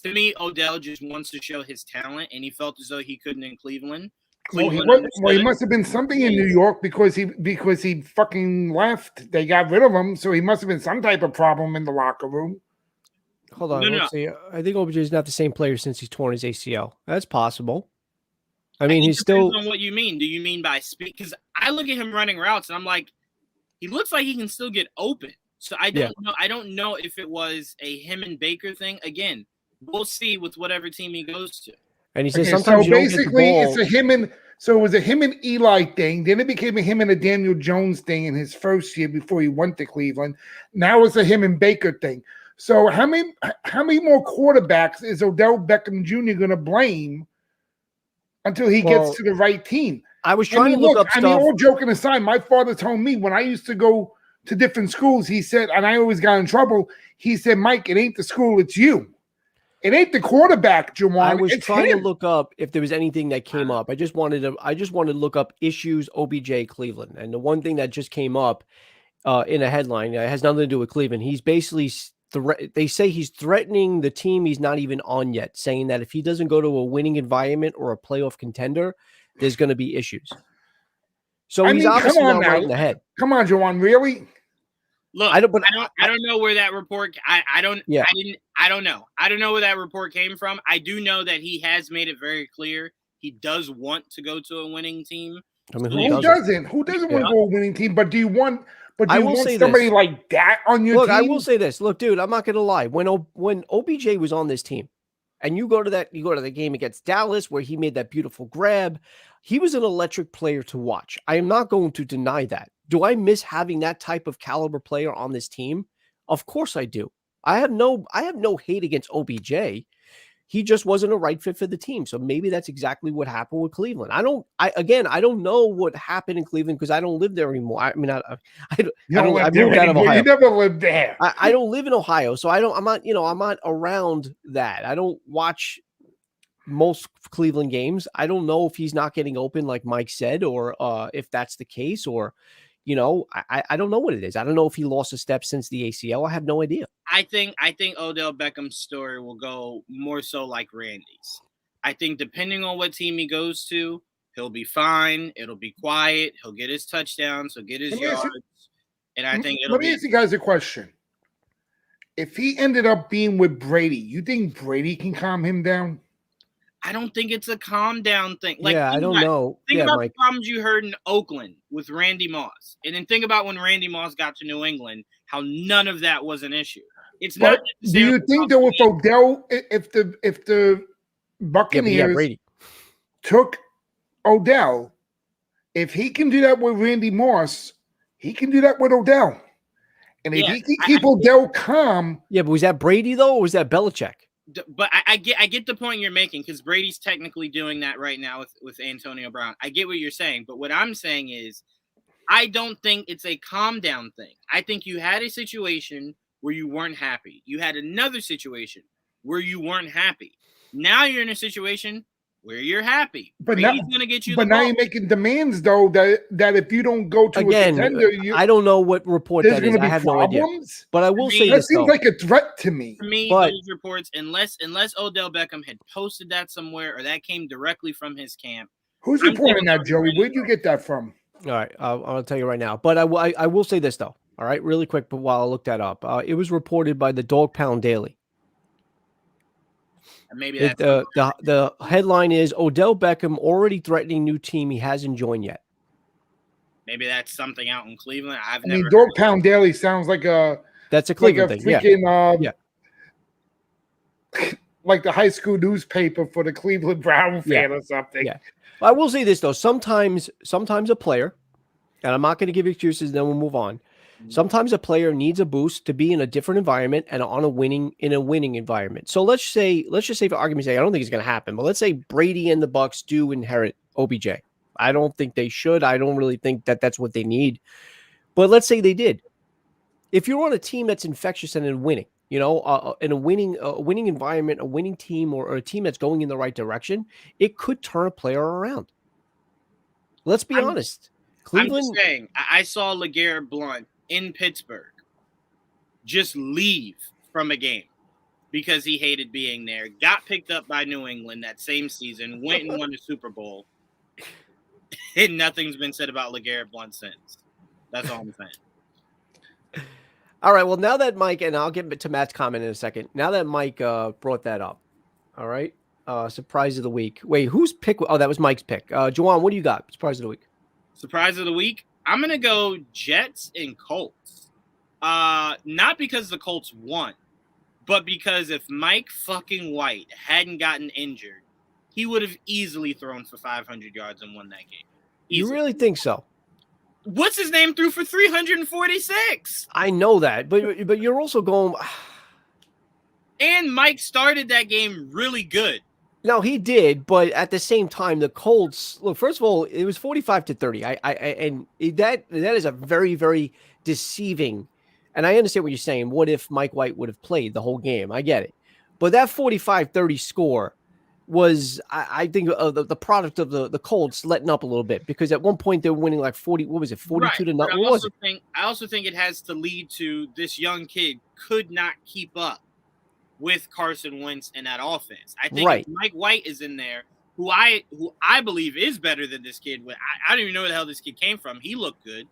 To me, Odell just wants to show his talent, and he felt as though he couldn't in Cleveland.
He must have been something in New York because he fucking left. They got rid of him, so he must have been some type of problem in the locker room.
Hold on, let's see. I think OBJ is not the same player since he's torn his ACL. That's possible. I mean, he's still.
On what you mean? Do you mean by speed? Because I look at him running routes, and I'm like, he looks like he can still get open. So I don't know. I don't know if it was a him and Baker thing. Again, we'll see with whatever team he goes to.
And he says sometimes you don't get the ball.
It was a him and Eli thing. Then it became a him and a Daniel Jones thing in his first year before he went to Cleveland. Now it's a him and Baker thing. So how many more quarterbacks is Odell Beckham Jr. going to blame until he
Well,
gets to the right team.
I was trying to look up stuff.
all joking aside, my father told me when I used to go to different schools, he said, and I always got in trouble, he said, Mike, it ain't the school, it's you. It ain't the quarterback, Juwaan.
I was
it's
trying
him.
to look up if there was anything that came up. I just wanted to look up issues OBJ Cleveland. And the one thing that just came up in a headline, it has nothing to do with Cleveland. He's basically they say he's threatening the team he's not even on yet, saying that if he doesn't go to a winning environment or a playoff contender, there's going to be issues. So he's obviously not right in the head.
Come on, Juwaan, really?
Look, I don't know where that report. I don't know. I don't know where that report came from. I do know that he has made it very clear he does want to go to a winning team.
I mean,
who doesn't? Who doesn't want to go to a winning team? But do you want? But do you want somebody like that on your team?
I will say this. Look, dude, I'm not going to lie. When OBJ was on this team, and you go to the game against Dallas where he made that beautiful grab, he was an electric player to watch. I am not going to deny that. Do I miss having that type of caliber player on this team? Of course I do. I have no hate against OBJ. He just wasn't a right fit for the team. So maybe that's exactly what happened with Cleveland. I don't know what happened in Cleveland because I don't live there anymore. I mean, I moved out of Ohio.
You never lived there.
I don't live in Ohio, so I'm not around that. I don't watch most Cleveland games. I don't know if he's not getting open like Mike said, or if that's the case, or I don't know what it is. I don't know if he lost a step since the ACL. I have no idea.
I think Odell Beckham's story will go more so like Randy's. I think depending on what team he goes to, he'll be fine. It'll be quiet. He'll get his touchdowns. He'll get his yards. And I think
let me ask you guys a question. If he ended up being with Brady, you think Brady can calm him down?
I don't think it's a calm down thing.
I don't know.
Think about the problems you heard in Oakland with Randy Moss. And then think about when Randy Moss got to New England, how none of that was an issue. It's not.
Do you think that with Odell, if the Buccaneers took Odell, if he can do that with Randy Moss, he can do that with Odell. And if he can keep Odell calm.
Yeah, but was that Brady though, or was that Belichick?
But I get the point you're making, because Brady's technically doing that right now with Antonio Brown. I get what you're saying, but what I'm saying is I don't think it's a calm down thing. I think you had a situation where you weren't happy. You had another situation where you weren't happy. Now you're in a situation where you're happy.
But
Brady's going to get you.
But now you're making demands though that if you don't go to a contender,
I don't know what report that is. I have no idea. But I will say
that
this,
seems like a threat to me.
To me, those reports, unless Odell Beckham had posted that somewhere or that came directly from his camp.
Who's reporting that, Joey? Where'd you get that from?
All right, I'll tell you right now. But I will say this though. All right, really quick. But while I look that up, it was reported by the Dog Pound Daily.
Maybe that's
the headline is Odell Beckham already threatening new team he hasn't joined yet.
Maybe that's something out in Cleveland.
I mean, Dog Pound Daily sounds like
that's a Cleveland thing.
Freaking, like the high school newspaper for the Cleveland Brown fan or something.
Yeah. I will say this though. Sometimes a player, and I'm not going to give excuses. Then we'll move on. Sometimes a player needs a boost to be in a different environment and in a winning environment. So let's just say for argument's sake, I don't think it's going to happen, but let's say Brady and the Bucs do inherit OBJ. I don't think they should. I don't really think that that's what they need. But let's say they did. If you're on a team that's infectious and in winning, in a winning environment, a winning team, or a team that's going in the right direction, it could turn a player around. Let's be honest. Cleveland.
I'm just saying, I saw LeGarrette Blount in Pittsburgh just leave from a game because he hated being there, got picked up by New England that same season, went and won the Super Bowl, and nothing's been said about LeGarrette Blount since. That's all I'm saying.
All right, well, now that Mike, and I'll get to Matt's comment in a second, now that Mike brought that up, all right, surprise of the week. Wait, whose pick? Oh, that was Mike's pick. Juwaan, what do you got? Surprise of the week.
Surprise of the week? I'm going to go Jets and Colts. Not because the Colts won, but because if Mike fucking White hadn't gotten injured, he would have easily thrown for 500 yards and won that game.
Easily. You really think so?
What's his name threw for 346?
I know that, but you're also going.
And Mike started that game really good.
No, he did, but at the same time, the Colts. Look, first of all, it was 45-30. That is a very, very deceiving. And I understand what you're saying. What if Mike White would have played the whole game? I get it, but that 45-30 score was, I think, the product of the Colts letting up a little bit, because at one point they were winning like 40. What was it? 42 to nothing.
I also think it has to lead to this young kid could not keep up with Carson Wentz and that offense. I think if Mike White is in there, who I believe is better than this kid. I don't even know where the hell this kid came from. He looked good.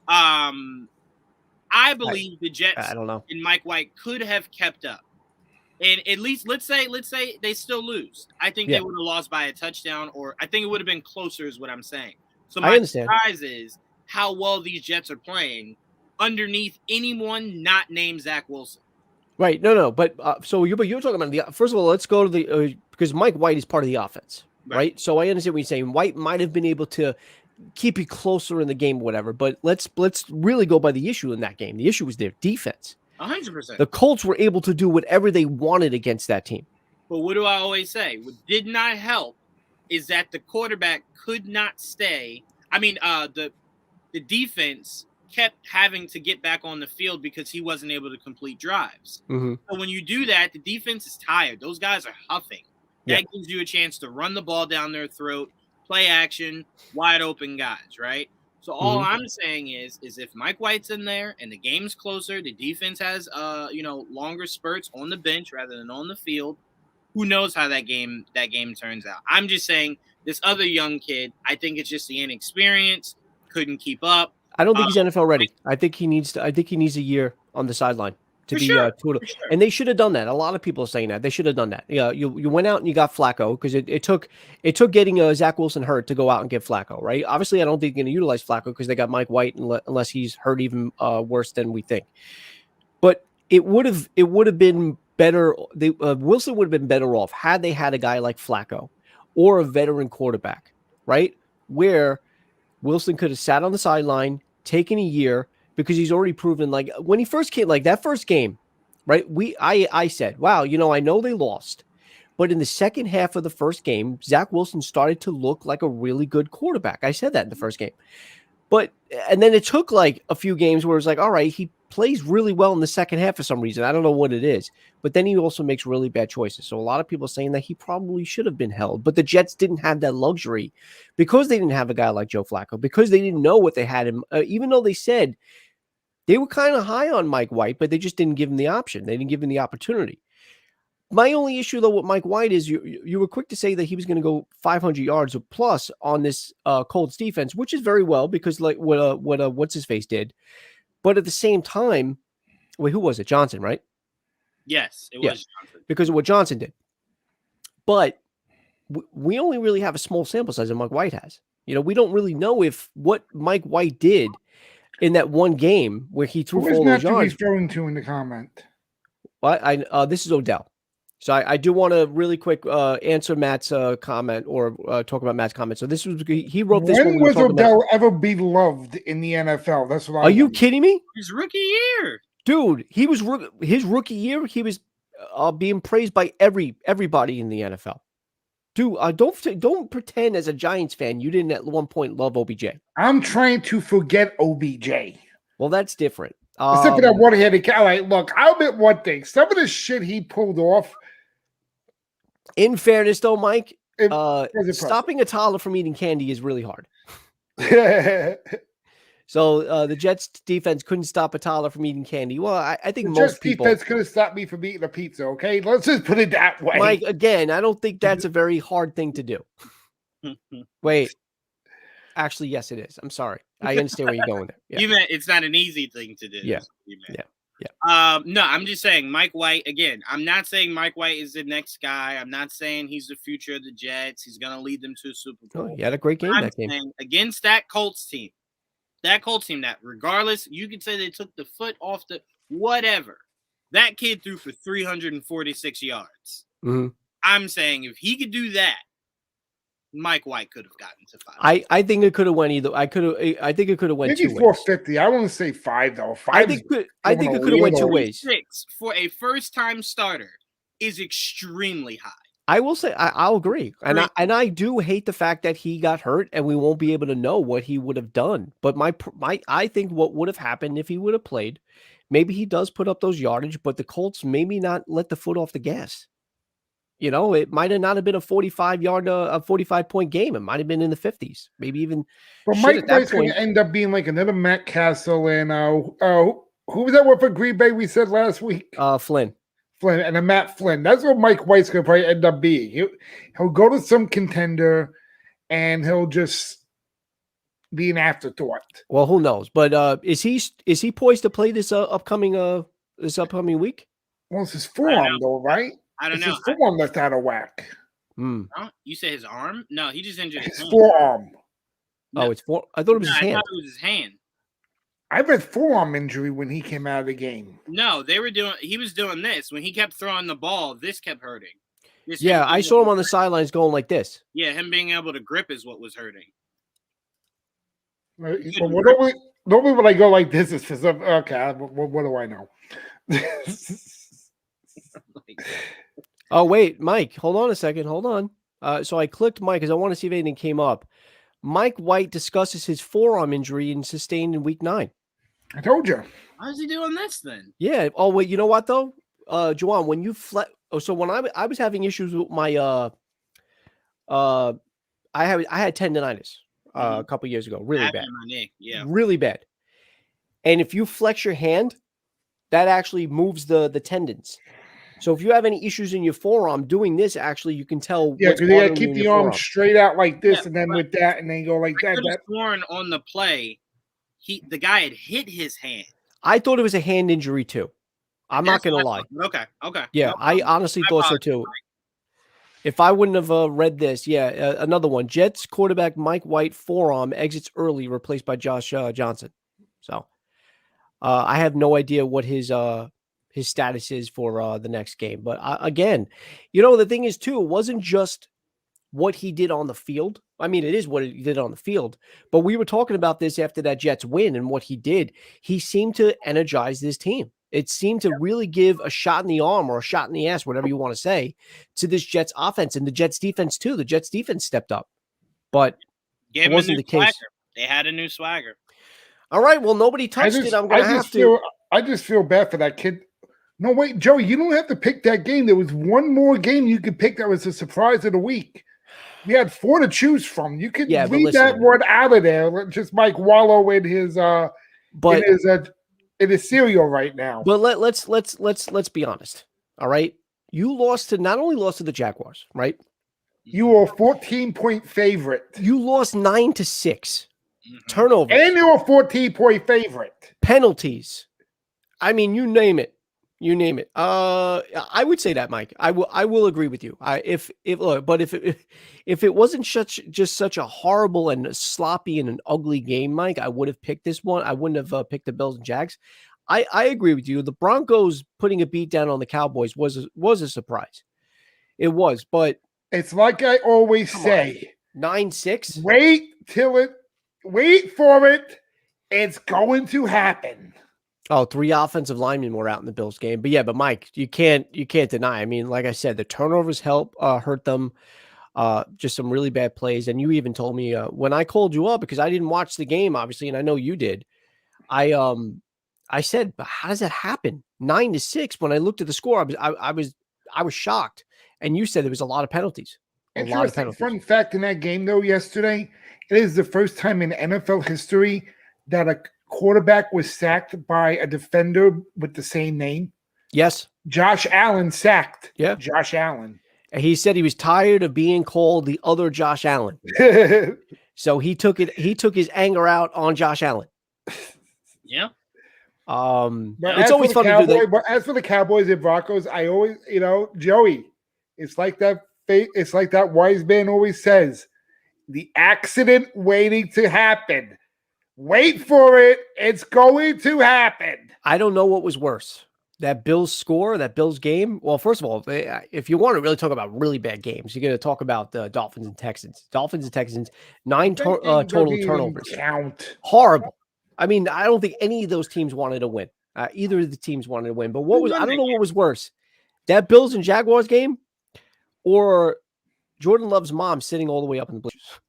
I believe the Jets and Mike White could have kept up. And at least let's say they still lose. I think they would have lost by a touchdown, or I think it would have been closer is what I'm saying. So my surprise is how well these Jets are playing underneath anyone not named Zach Wilson.
Right. No. But so you're talking about the, first of all, let's go to the, because Mike White is part of the offense, right? So I understand what you're saying. White might have been able to keep it closer in the game, whatever, but let's really go by the issue in that game. The issue was their defense.
100%.
The Colts were able to do whatever they wanted against that team.
But what do I always say? What did not help is that the quarterback could not stay. I mean, the defense kept having to get back on the field because he wasn't able to complete drives.
Mm-hmm.
So when you do that, the defense is tired. Those guys are huffing. That gives you a chance to run the ball down their throat, play action, wide open guys, right? So all I'm saying is if Mike White's in there and the game's closer, the defense has longer spurts on the bench rather than on the field, who knows how that game turns out. I'm just saying this other young kid, I think it's just the inexperience, couldn't keep up.
I don't think he's NFL ready. I think he needs a year on the sideline to be total. Sure. And they should have done that. A lot of people are saying that they should have done that. Yeah, you went out and you got Flacco, because it took getting Zach Wilson hurt to go out and get Flacco, right? Obviously, I don't think they're going to utilize Flacco because they got Mike White, unless he's hurt even worse than we think. But it would have been better. Wilson would have been better off had they had a guy like Flacco or a veteran quarterback, right? Where Wilson could have sat on the sideline, taken a year, because he's already proven, like when he first came, like that first game, right? I said, wow, I know they lost, but in the second half of the first game, Zach Wilson started to look like a really good quarterback. I said that in the first game, and then it took like a few games where it's like, all right, he plays really well in the second half for some reason. I don't know what it is, but then he also makes really bad choices. So a lot of people are saying that he probably should have been held, but the Jets didn't have that luxury because they didn't have a guy like Joe Flacco, because they didn't know what they had him, even though they said they were kind of high on Mike White, but they just didn't give him the option. They didn't give him the opportunity. My only issue, though, with Mike White is you were quick to say that he was going to go 500 yards or plus on this Colts defense, which is very well, because like what what's his face did. But at the same time, wait, who was it? Johnson, right?
Yes, it was Johnson.
Because of what Johnson did. But we only really have a small sample size that Mike White has. We don't really know if what Mike White did in that one game where he threw for all those yards.
He's throwing to in the comment.
This is Odell. So I do want to really quick answer Matt's comment, or talk about Matt's comment. So this was, he wrote this.
When was Odell ever beloved in the NFL? That's what.
Are you kidding me?
His rookie year,
dude. His rookie year. He was being praised by everybody in the NFL. Dude, don't pretend as a Giants fan you didn't at one point love OBJ.
I'm trying to forget OBJ.
Well, that's different.
Except for that one-headed. All right, look, I'll admit one thing. Some of the shit he pulled off.
In fairness, though, Mike, stopping a toddler from eating candy is really hard. So the Jets defense couldn't stop a toddler from eating candy. Well, I think most people.
Defense could have stopped me from eating a pizza. Okay, let's just put it that way.
Mike, again, I don't think that's a very hard thing to do. Wait, actually, yes, it is. I'm sorry. I understand where you're going there. Yeah.
You meant it's not an easy thing to do.
Yeah.
No, I'm just saying Mike White, again, I'm not saying Mike White is the next guy. I'm not saying he's the future of the Jets. He's going to lead them to a Super Bowl.
Oh, he had a great game that game.
Against that Colts team, that regardless, you could say they took the foot off the whatever. That kid threw for 346 yards.
Mm-hmm.
I'm saying if he could do that, Mike White could have gotten to 5.
I think it could have went either. I think it could have went
maybe
450.
I want to say 5 though. 5.
I think it could have went 2 ways.
6 for a first-time starter is extremely high.
I will say I'll agree, and I do hate the fact that he got hurt, and we won't be able to know what he would have done. But I think what would have happened if he would have played, maybe he does put up those yardage, but the Colts maybe not let the foot off the gas. You know, it might have not have been a 45-point game. It might have been in the 50s, maybe even.
But Mike White's going to end up being like another Matt Castle and who was that one for Green Bay we said last week?
Flynn
and a Matt Flynn. That's what Mike White's going to probably end up being. He'll go to some contender and he'll just be an afterthought.
Well, who knows? But is he poised to play this upcoming week?
Well, it's his forearm though, right?
I don't know.
His forearm that's out of whack.
Huh? You said his arm? No, he just injured his
forearm.
No. Oh, it's four. I thought it was his hand.
I thought it was his hand.
I read forearm injury when he came out of the game.
No, he was doing this. When he kept throwing the ball, this kept hurting.
I saw him on the sidelines going like this.
Yeah, him being able to grip is what was hurting.
But normally when I go like this, it's because okay, what do I know?
Oh, wait, Mike, hold on a second. Hold on. So I clicked Mike because I want to see if anything came up. Mike White discusses his forearm injury and sustained in week 9.
I told you.
How's he doing this then?
Yeah. Oh, wait, you know what, though? Juwaan, when you so when I was having issues with my I had tendonitis a couple years ago, really bad.
My knee. Yeah.
Really bad. And if you flex your hand, that actually moves the tendons. So if you have any issues in your forearm, doing this, actually, you can tell.
Yeah, because you got to keep the arm straight out like this, and then with that, and then go like that.
I sworn on the play, the guy had hit his hand.
I thought it was a hand injury too. I'm not going to lie.
Okay.
Yeah, I honestly thought so too. If I wouldn't have read this, another one. Jets quarterback Mike White forearm exits early, replaced by Josh Johnson. So I have no idea what his status is for the next game. But again, the thing is too, it wasn't just what he did on the field. I mean, it is what he did on the field, but we were talking about this after that Jets win and what he did. He seemed to energize this team. It seemed to really give a shot in the arm or a shot in the ass, whatever you want to say, to this Jets offense and the Jets defense too. The Jets defense stepped up, but it wasn't the case.
They had a new swagger.
All right. Well, nobody touched it. I'm going to have to.
I just feel bad for that kid. No, wait, Joey, you don't have to pick that game. There was one more game you could pick that was a surprise of the week. We had 4 to choose from. You could leave that word out of there. Let just Mike wallow in his in his cereal right now.
But let's be honest. All right. You not only lost to the Jaguars, right?
You were a 14-point favorite.
You lost 9-6. Turnovers.
And you were a 14-point favorite.
Penalties. I mean, you name it. I would say that, Mike. I will agree with you. If it wasn't such a horrible and sloppy and an ugly game, Mike, I would have picked this one. I wouldn't have picked the Bills and Jags. I agree with you. The Broncos putting a beat down on the Cowboys was a surprise. It was, but
it's like I always say,
9-6.
Wait for it. It's going to happen.
Oh, 3 offensive linemen were out in the Bills game. But Mike, you can't deny. I mean, like I said, the turnovers hurt them. Just some really bad plays. And you even told me when I called you up, because I didn't watch the game, obviously, and I know you did. I said, but how does that happen? 9-6. When I looked at the score, I was shocked. And you said there was a lot of penalties.
Fun fact in that game, though, yesterday, it is the first time in NFL history that a quarterback was sacked by a defender with the same name.
Yes.
Josh Allen sacked.
Yeah.
Josh Allen.
And he said he was tired of being called the other Josh Allen. So he took his anger out on Josh Allen.
Yeah.
It's always fun to do that.
But as for the Cowboys and Broncos, I always, Joey, it's like that wise man always says, the accident waiting to happen. Wait for it. It's going to happen.
I don't know what was worse. That Bills score, that Bills game. Well, first of all, if you want to really talk about really bad games, you're going to talk about the Dolphins and Texans. 9 total turnovers. Horrible. I mean, I don't think any of those teams wanted to win. Either of the teams wanted to win. But I don't know what was worse. That Bills and Jaguars game or Jordan Love's mom sitting all the way up in the bleachers.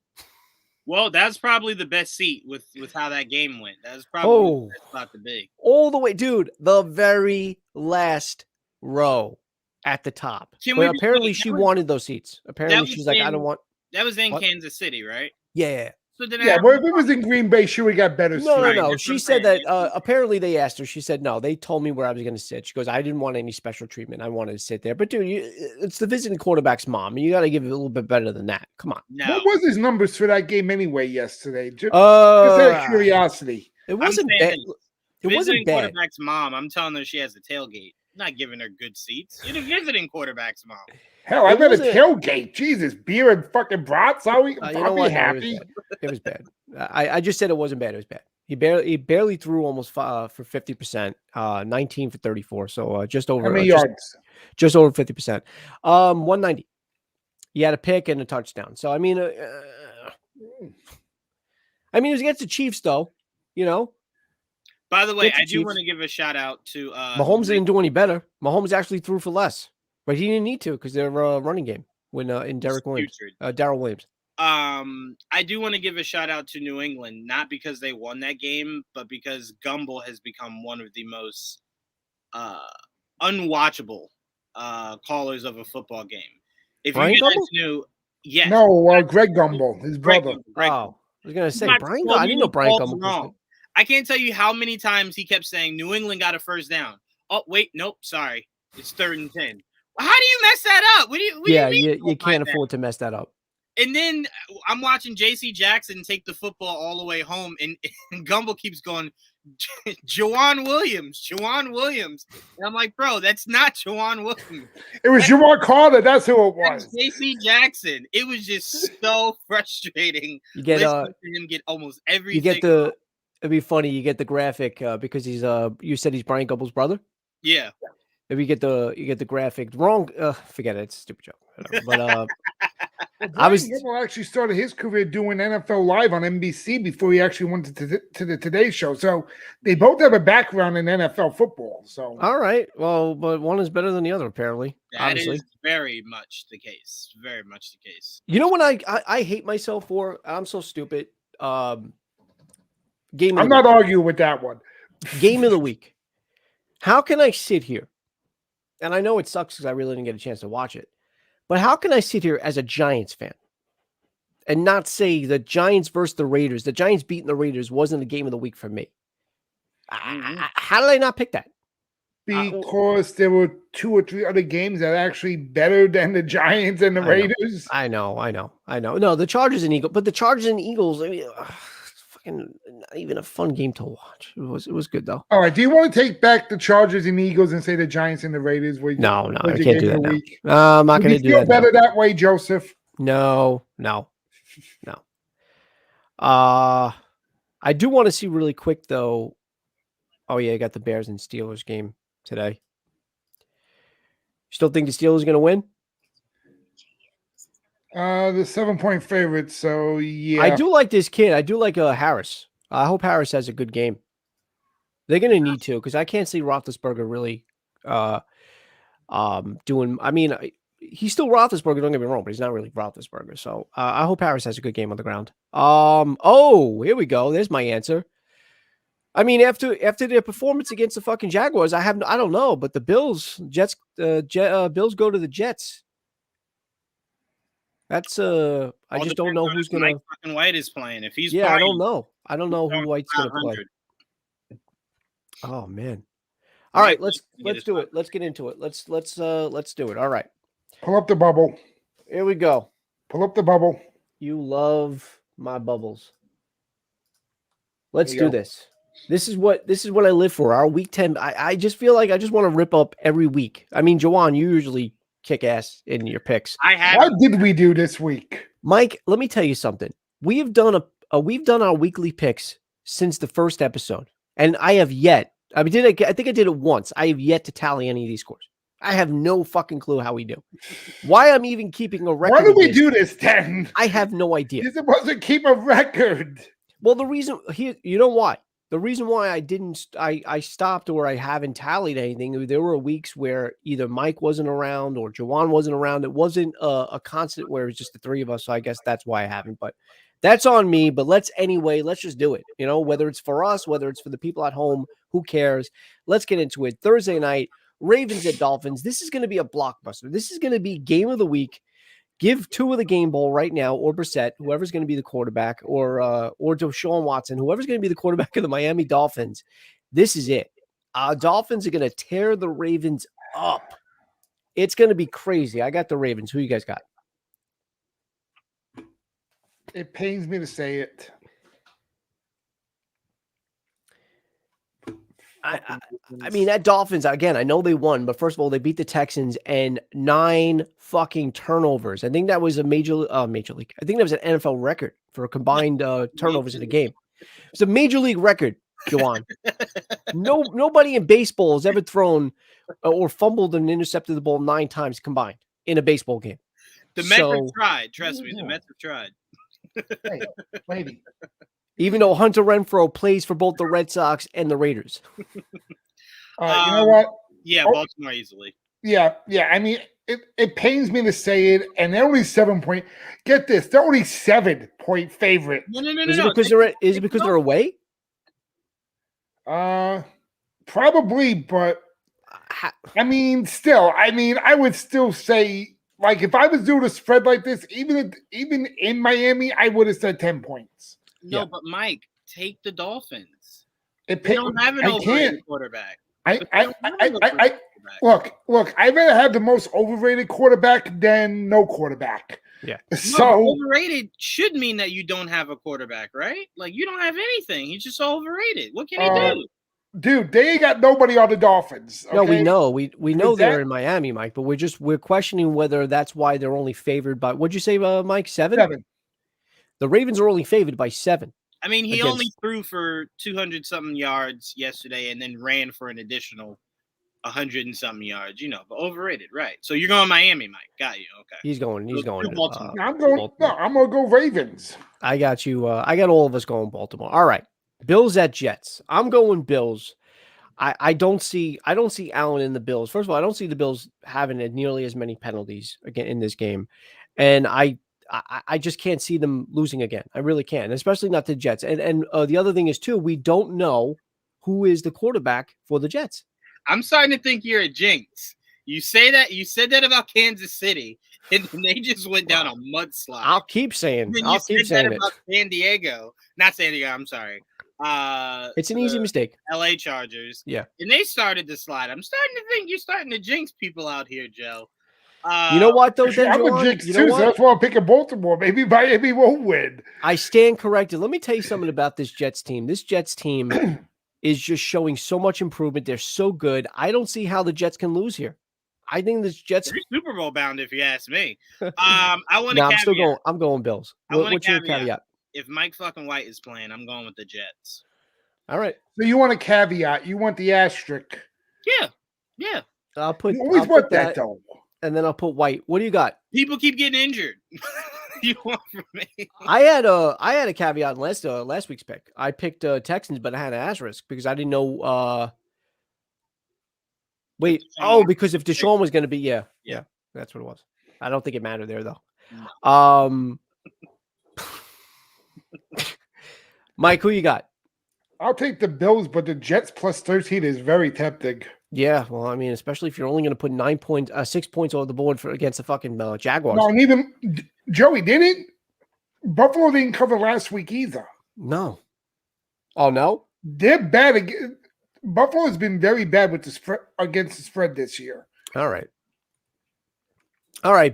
Well, that's probably the best seat with how that game went. That was probably the best spot to be.
All the way, dude. The very last row at the top. But apparently she wanted those seats. Apparently she's like, I don't want.
That was in Kansas City, right?
Yeah.
So then
but if it was in Green Bay, she would have got better seats.
No. She said that apparently they asked her. She said, no, they told me where I was going to sit. She goes, I didn't want any special treatment. I wanted to sit there. But, dude, it's the visiting quarterback's mom. You got to give it a little bit better than that. Come on.
No.
What was his numbers for that game anyway yesterday? Just out of curiosity.
It wasn't bad. It wasn't bad.
Quarterback's mom, I'm telling her she has a tailgate. I'm not giving her good seats. You're the visiting quarterback's mom.
Hell, I bet a tailgate. Jesus, beer and fucking brats. I'll be happy.
It was bad. I just said it wasn't bad. It was bad. He barely threw almost for 50%, 19 for 34. So just over.
How many yards?
Just over 50%. 190. He had a pick and a touchdown. So I mean, it was against the Chiefs, though. You know.
By the way, I do want to give a shout out to
Mahomes didn't do any better. Mahomes actually threw for less, but he didn't need to because they're running game when in Derek Williams, Darrell Williams.
I do want to give a shout out to New England, not because they won that game, but because Gumble has become one of the most unwatchable callers of a football game. If
Brian
you guys
Gumble?
knew, yes,
no, Greg Gumble, his brother.
Greg
I was gonna say Brian. I didn't know Brian Gumble.
I can't tell you how many times he kept saying New England got a first down. Oh wait, nope, sorry, it's 3rd and 10. How do you mess that up? What do you mean?
You can't afford to mess that up.
And then I'm watching J.C. Jackson take the football all the way home, and Gumble keeps going, Juwaan Williams. And I'm like, bro, that's not Juwaan Williams.
It was Juwaan Carter. That's who it was.
J.C. Jackson. It was just so frustrating.
You get
him get almost everything.
You get the. It'd be funny. You get the graphic because he's you said he's Brian Gumbel's brother.
Yeah.
If you get the graphic wrong, forget it. It's a stupid joke. But
Gumble actually started his career doing NFL Live on NBC before he actually went to the Today Show. So they both have a background in NFL football. So
all right, well, but one is better than the other apparently.
That is very much the case. Very much the case.
You know what I hate myself for? I'm so stupid. Game.
I'm not arguing with that one.
Game of the week. How can I sit here? And I know it sucks because I really didn't get a chance to watch it. But how can I sit here as a Giants fan and not say the Giants versus the Raiders, the Giants beating the Raiders wasn't the game of the week for me? How did I not pick that?
Because there were 2 or 3 other games that are actually better than the Giants and the Raiders.
I know. No, the Chargers and Eagles, but the Chargers and Eagles, I mean, fucking not even a fun game to watch. It was good though.
All right, do you want to take back the Chargers and Eagles and say the Giants and the Raiders?
No, I can't do that now. I'm not going to do that.
Feel better that way, Joseph?
No. I do want to see really quick though. Oh yeah, you got the Bears and Steelers game today. Still think the Steelers are going to win?
The 7-point favorite. So yeah,
I do like this kid. I do like Harris. I hope Harris has a good game. They're going to need to because I can't see Roethlisberger really doing. I mean, he's still Roethlisberger. Don't get me wrong, but he's not really Roethlisberger. So I hope Harris has a good game on the ground. Oh, here we go. There's my answer. I mean, after their performance against the fucking Jaguars, I don't know, but the Bills Bills go to the Jets. That's I just don't know who's gonna.
Mike fucking White is playing. If he's
playing,
I
don't know. I don't know who White's gonna play. Oh man! All right, let's do it. Let's get into it. Let's do it. All right.
Pull up the bubble.
Here we go.
Pull up the bubble.
You love my bubbles. Let's do this. This is what I live for. Our week 10. I just feel like I just want to rip up every week. I mean, Juwaan, you usually kick ass in your picks.
What did we do this week?
Mike, let me tell you something. We've done our weekly picks since the first episode. And I have yet. I think I did it once. I have yet to tally any of these scores. I have no fucking clue how we do. Why I'm even keeping a record.
Why do we do this then?
I have no idea.
You're supposed to keep a record.
Well, the reason here, you know why? The reason why I stopped or I haven't tallied anything, there were weeks where either Mike wasn't around or Juwaan wasn't around. It wasn't a constant where it was just the three of us. So I guess that's why I haven't. But that's on me. But let's just do it. You know, whether it's for us, whether it's for the people at home, who cares? Let's get into it. Thursday night, Ravens at Dolphins. This is going to be a blockbuster. This is going to be game of the week. Give Tua the game ball right now, or Brissett, whoever's going to be the quarterback, or Deshaun Watson, whoever's going to be the quarterback of the Miami Dolphins. This is it. Dolphins are going to tear the Ravens up. It's going to be crazy. I got the Ravens. Who you guys got?
It pains me to say it.
I mean, that Dolphins, again, I know they won, but first of all, they beat the Texans and 9 fucking turnovers. I think that was a major league. I think that was an NFL record for combined turnovers in a game. It's a major league record, Juwaan. Nobody in baseball has ever thrown or fumbled and intercepted the ball 9 times combined in a baseball game.
The Mets have tried. Trust me, the Mets have tried.
Hey, lady.
Even though Hunter Renfroe plays for both the Red Sox and the Raiders.
You know what?
Yeah, Baltimore easily.
Yeah. I mean, it pains me to say it, and they're only 7 point. Get this, they're only 7-point favorite.
No.
Is it because they're away?
Probably, but I mean, still, I would still say, like, if I was doing a spread like this, even in Miami, I would have said 10 points.
No, but Mike, take the Dolphins.
They
don't have an overrated quarterback.
Look, I'd rather have the most overrated quarterback than no quarterback.
Yeah.
So
overrated should mean that you don't have a quarterback, right? Like, you don't have anything. He's just so overrated. What can he do?
Dude, they ain't got nobody on the Dolphins. Okay?
No, we know. We know they're in Miami, Mike, but we're questioning whether that's why they're only favored by, what'd you say, Mike? 7? The Ravens are only favored by 7.
I mean, he only threw for 200-something yards yesterday and then ran for an additional 100-something yards, but overrated, right? So you're going Miami, Mike. Got you. Okay.
He's going.
Baltimore. I'm going to go Ravens.
I got you. I got all of us going Baltimore. All right. Bills at Jets. I'm going Bills. I don't see Allen in the Bills. First of all, I don't see the Bills having nearly as many penalties again in this game. And I just can't see them losing again. I really can't, especially not the Jets. And the other thing is, too, we don't know who is the quarterback for the Jets.
I'm starting to think you're a jinx. You say that. You said that about Kansas City, and they just went down a mudslide.
I'll keep saying it. About
San Diego. Not San Diego. I'm sorry.
It's an easy mistake.
LA Chargers.
Yeah.
And they started to slide. I'm starting to think you're starting to jinx people out here, Joe.
You know what, though?
I'm a jinx too, so that's why I'm picking Baltimore. Maybe Miami won't win.
I stand corrected. Let me tell you something about this Jets team. This Jets team is just showing so much improvement. They're so good. I don't see how the Jets can lose here. I think this Jets
are Super Bowl bound, if you ask me. I want to.
I'm going Bills. What's your caveat?
If Mike fucking White is playing, I'm going with the Jets.
All right.
So you want a caveat? You want the asterisk?
Yeah.
I'll put.
You always want that though.
And then I'll put White. What do you got?
People keep getting injured. You want from me?
I had a caveat in last week's pick. I picked Texans, but I had an asterisk because I didn't know. Because if Deshaun was going to be, yeah, that's what it was. I don't think it mattered there though. No. Mike, who you got?
I'll take the Bills, but the Jets plus 13 is very tempting.
Yeah, well, I mean, especially if you're only going to put 6 points on the board against the fucking Jaguars.
No, and even Joey didn't. Buffalo didn't cover last week either.
No. Oh no,
they're bad again. Buffalo has been very bad with the spread against the spread this year.
All right.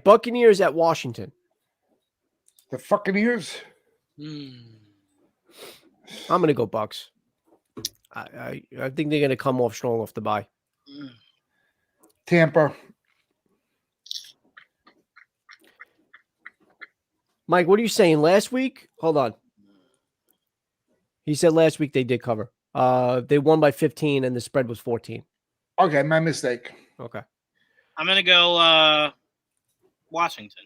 Buccaneers at Washington.
The Buccaneers.
I'm going to go Bucks. I think they're going to come off strong off the bye.
Tampa.
Mike, what are you saying? Last week? Hold on. He said last week they did cover. They won by 15 and the spread was 14.
Okay, my mistake.
Okay.
I'm going to go Washington.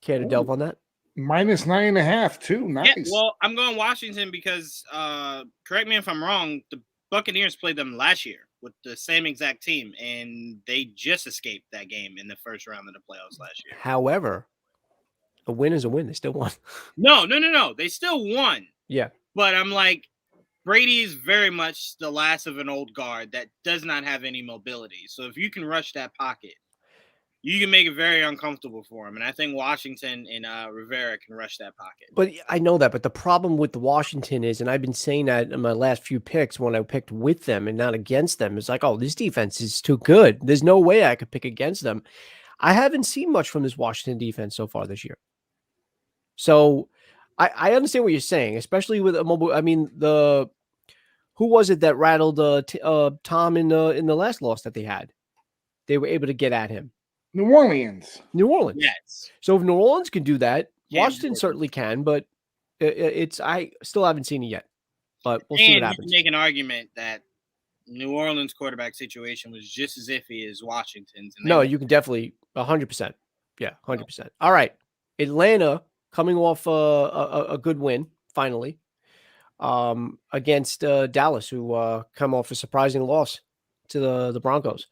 Care to delve on that?
-9.5 too. Nice.
Yeah, well, I'm going Washington because correct me if I'm wrong, the Buccaneers played them last year with the same exact team, and they just escaped that game in the first round of the playoffs last year.
However, a win is a win. They still won.
No. They still won.
Yeah.
But I'm like, Brady is very much the last of an old guard that does not have any mobility. So if you can rush that pocket, you can make it very uncomfortable for him. And I think Washington and Rivera can rush that pocket.
But I know that. But the problem with the Washington is, and I've been saying that in my last few picks when I picked with them and not against them, it's like, oh, this defense is too good. There's no way I could pick against them. I haven't seen much from this Washington defense so far this year. So I understand what you're saying, especially with a mobile. I mean, who was it that rattled Tom in the last loss that they had? They were able to get at him.
New Orleans.
Yes.
So if New Orleans can do that,
Can't
Washington
do it.
certainly can, but I still haven't seen it yet. But we'll see what
And you
happens.
can make an argument that New Orleans quarterback situation was just as iffy as Washington's. And
No, you can definitely 100%. Yeah, 100%. All right, Atlanta coming off a good win finally against Dallas, who come off a surprising loss to the Broncos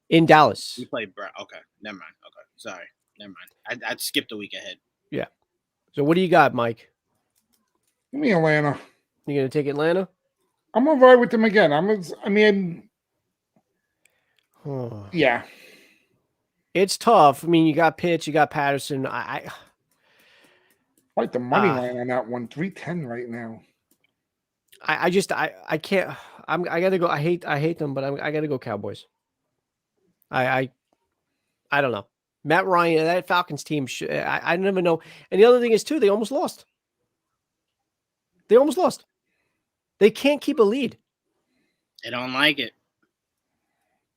in Dallas.
we played Okay, never mind. Okay, sorry, never mind. I skipped a week ahead.
So what do you got, Mike?
Give me Atlanta.
You gonna take Atlanta?
I'm gonna ride with them again. Yeah.
It's tough. I mean, you got Pitts, you got Patterson. I
Like the money line on that one, 310 right now.
I just I can't. I gotta go. I hate them, but I gotta go Cowboys. I don't know. Matt Ryan, that Falcons team. I never know. And the other thing is too, they almost lost. They can't keep a lead.
I don't like it.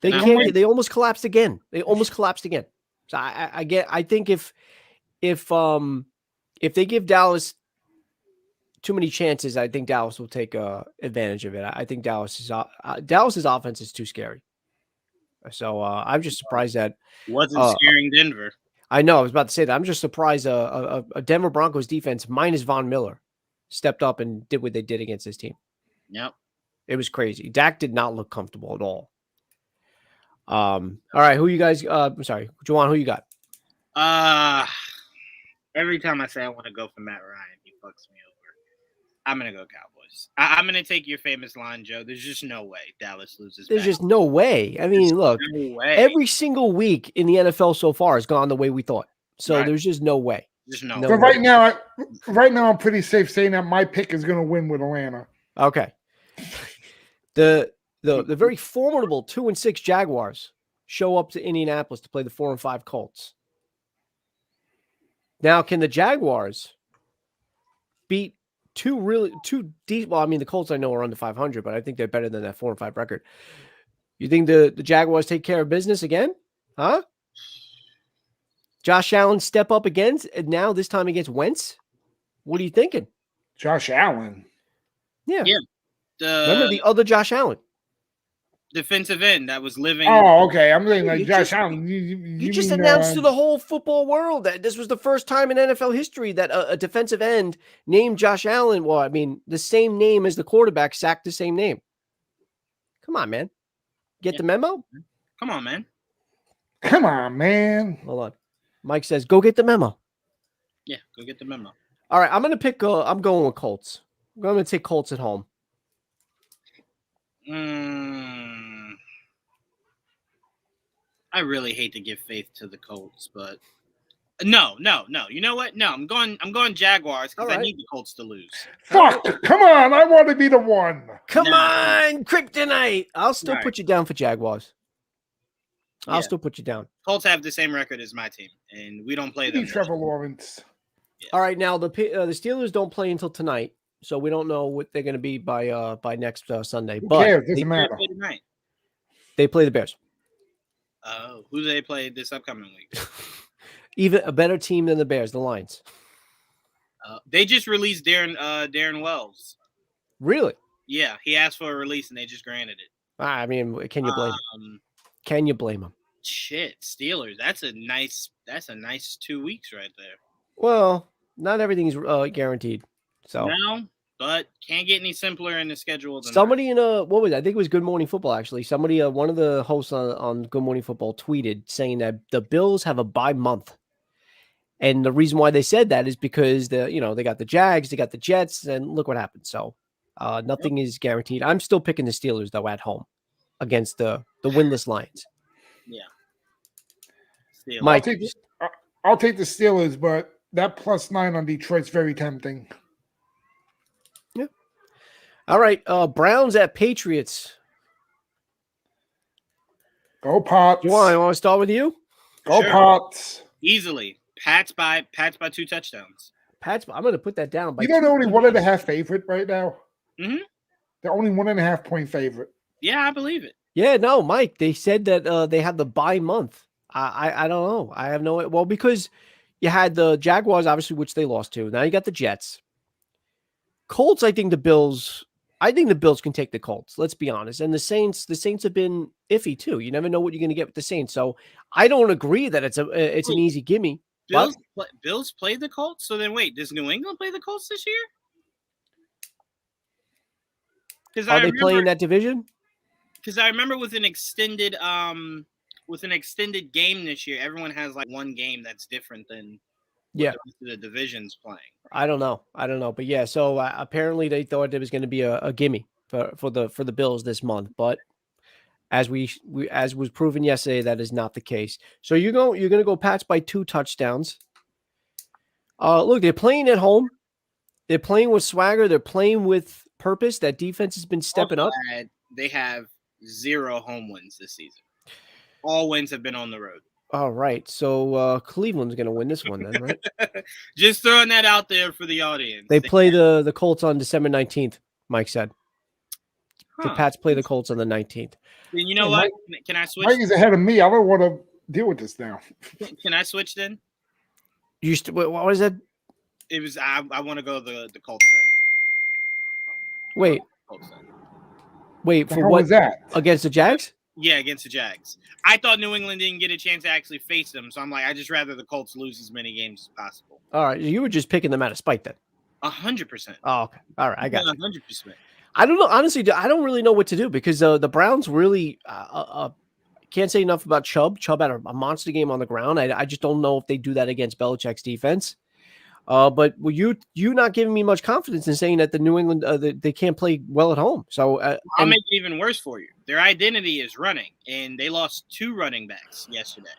They
No.
can't. They almost collapsed again. So I think if they give Dallas too many chances, I think Dallas will take advantage of it. I think Dallas's offense is too scary. So I'm just surprised that
Wasn't scaring Denver.
I know I was about to say that. I'm just surprised a Denver Broncos defense minus Von Miller stepped up and did what they did against this team.
Yep.
It was crazy. Dak did not look comfortable at all. All right, who you guys? I'm sorry, Juwaan, who you got?
Every time I say I want to go for Matt Ryan, he fucks me over. I'm gonna go Cowboys. I'm gonna take your famous line, Joe. There's just no way Dallas loses.
There's just no way. I mean, look,
no way.
every single week in the NFL so far has gone the way we thought. So
Right.
there's just no way.
Just no.
No
So
way.
right now, I'm pretty safe saying that my pick is going to win with Atlanta.
Okay. The very formidable 2-6 Jaguars show up to Indianapolis to play the 4-5 Colts. Now, can the Jaguars beat two deep? Well, I mean, the Colts I know are under 500, but I think they're better than that 4-5 record. You think the Jaguars take care of business again? Huh? Josh Allen step up again, and now this time against Wentz? What are you thinking?
Josh Allen.
Yeah.
Yeah.
Remember
The
the other Josh Allen?
defensive end that was living.
Oh, okay. I'm thinking
You
like Josh
just-
Allen.
You just announced to the whole football world that this was the first time in NFL history that a defensive end named Josh Allen, well, I mean, the same name as the quarterback sacked the same name. Come on, man. Get the memo?
Come on, man.
Come on, man.
Hold on. Mike says, go get the memo.
Yeah, go get the memo.
All right, I'm going to pick, I'm going with Colts. I'm going to take Colts at home.
I really hate to give faith to the Colts, but no. You know what? No, I'm going Jaguars because
All right.
I need the Colts to lose.
Fuck. Come on. I want to be the one.
Come
No.
on, Kryptonite. I'll still
Right.
put you down for Jaguars. I'll
Yeah.
still put you down.
Colts have the same record as my team, and we don't play
Give me
them.
Trevor Lawrence.
All right, now the Steelers don't play until tonight, so we don't know what they're going to be by next Sunday.
Who
But
cares?
They
Doesn't matter.
play tonight.
they play the Bears.
Who do they play this upcoming week?
Even a better team than the Bears, the Lions.
They just released Darren Wells.
Really?
Yeah, he asked for a release, and they just granted it.
I mean, can you blame him? Can you blame him?
Shit, Steelers. That's a nice 2 weeks right there.
Well, Not everything's guaranteed. So
No, but can't get any simpler in the schedule than
somebody in what was it? I think it was Good Morning Football actually. Somebody one of the hosts on Good Morning Football tweeted saying that the Bills have a bye month. And the reason why they said that is because they got the Jags, they got the Jets, and look what happened. So nothing is guaranteed. I'm still picking the Steelers though at home against the winless Lions.
Yeah. Steelers.
Mike,
I'll take the Steelers, but that +9 on Detroit's very tempting.
Yeah. All right. Browns at Patriots.
Go Pots.
Juwaan, you want to start with you?
Go
Sure.
Pots.
Easily. Pats by 2 touchdowns.
Pats. I'm going to put that down.
You know they're only 1.5 favorite right now.
Mm-hmm.
They're only 1.5 point favorite.
Yeah, I believe it.
Yeah, no, Mike. They said that they had the bye month. I don't know. I have no. Well, because you had the Jaguars, obviously, which they lost to. Now you got the Jets. Colts. I think the Bills can take the Colts. Let's be honest. And the Saints have been iffy too. You never know what you're going to get with the Saints. So I don't agree that it's an easy gimme.
Bills played the Colts. So then, wait, does New England play the Colts this year?
Are they playing that division?
Because I remember with an extended game this year, everyone has like one game that's different than the division's playing. I
don't know, but yeah. So apparently they thought it was going to be a gimme for the Bills this month, but as was proven yesterday, that is not the case. So you're going to go Pats by 2 touchdowns. Look, they're playing at home. They're playing with swagger. They're playing with purpose. That defense has been stepping up.
They have 0 home wins this season. All wins have been on the road.
All right. So Cleveland's going to win this one then, right?
Just throwing that out there for the audience.
They play the Colts on December 19th, Mike said. The Pats play the Colts on the 19th.
Then you know what? Can I switch?
Mike is ahead of me. I don't want to deal with this now.
Can I switch then?
What was that?
It was I want to go the Colts then.
Wait.
Colts then.
Wait, for
what
what?
Was that?
Against the Jags?
Yeah, against the Jags. I thought New England didn't get a chance to actually face them, so I'm like, I just rather the Colts lose as many games as possible.
All right, you were just picking them out of spite then.
100%.
Oh, okay. All right, I got
100%.
I don't know. Honestly, I don't really know what to do because the Browns really can't say enough about Chubb. Chubb had a monster game on the ground. I just don't know if they do that against Belichick's defense. But you not giving me much confidence in saying that the New England they can't play well at home. So
I'll make it even worse for you. Their identity is running, and they lost 2 running backs yesterday.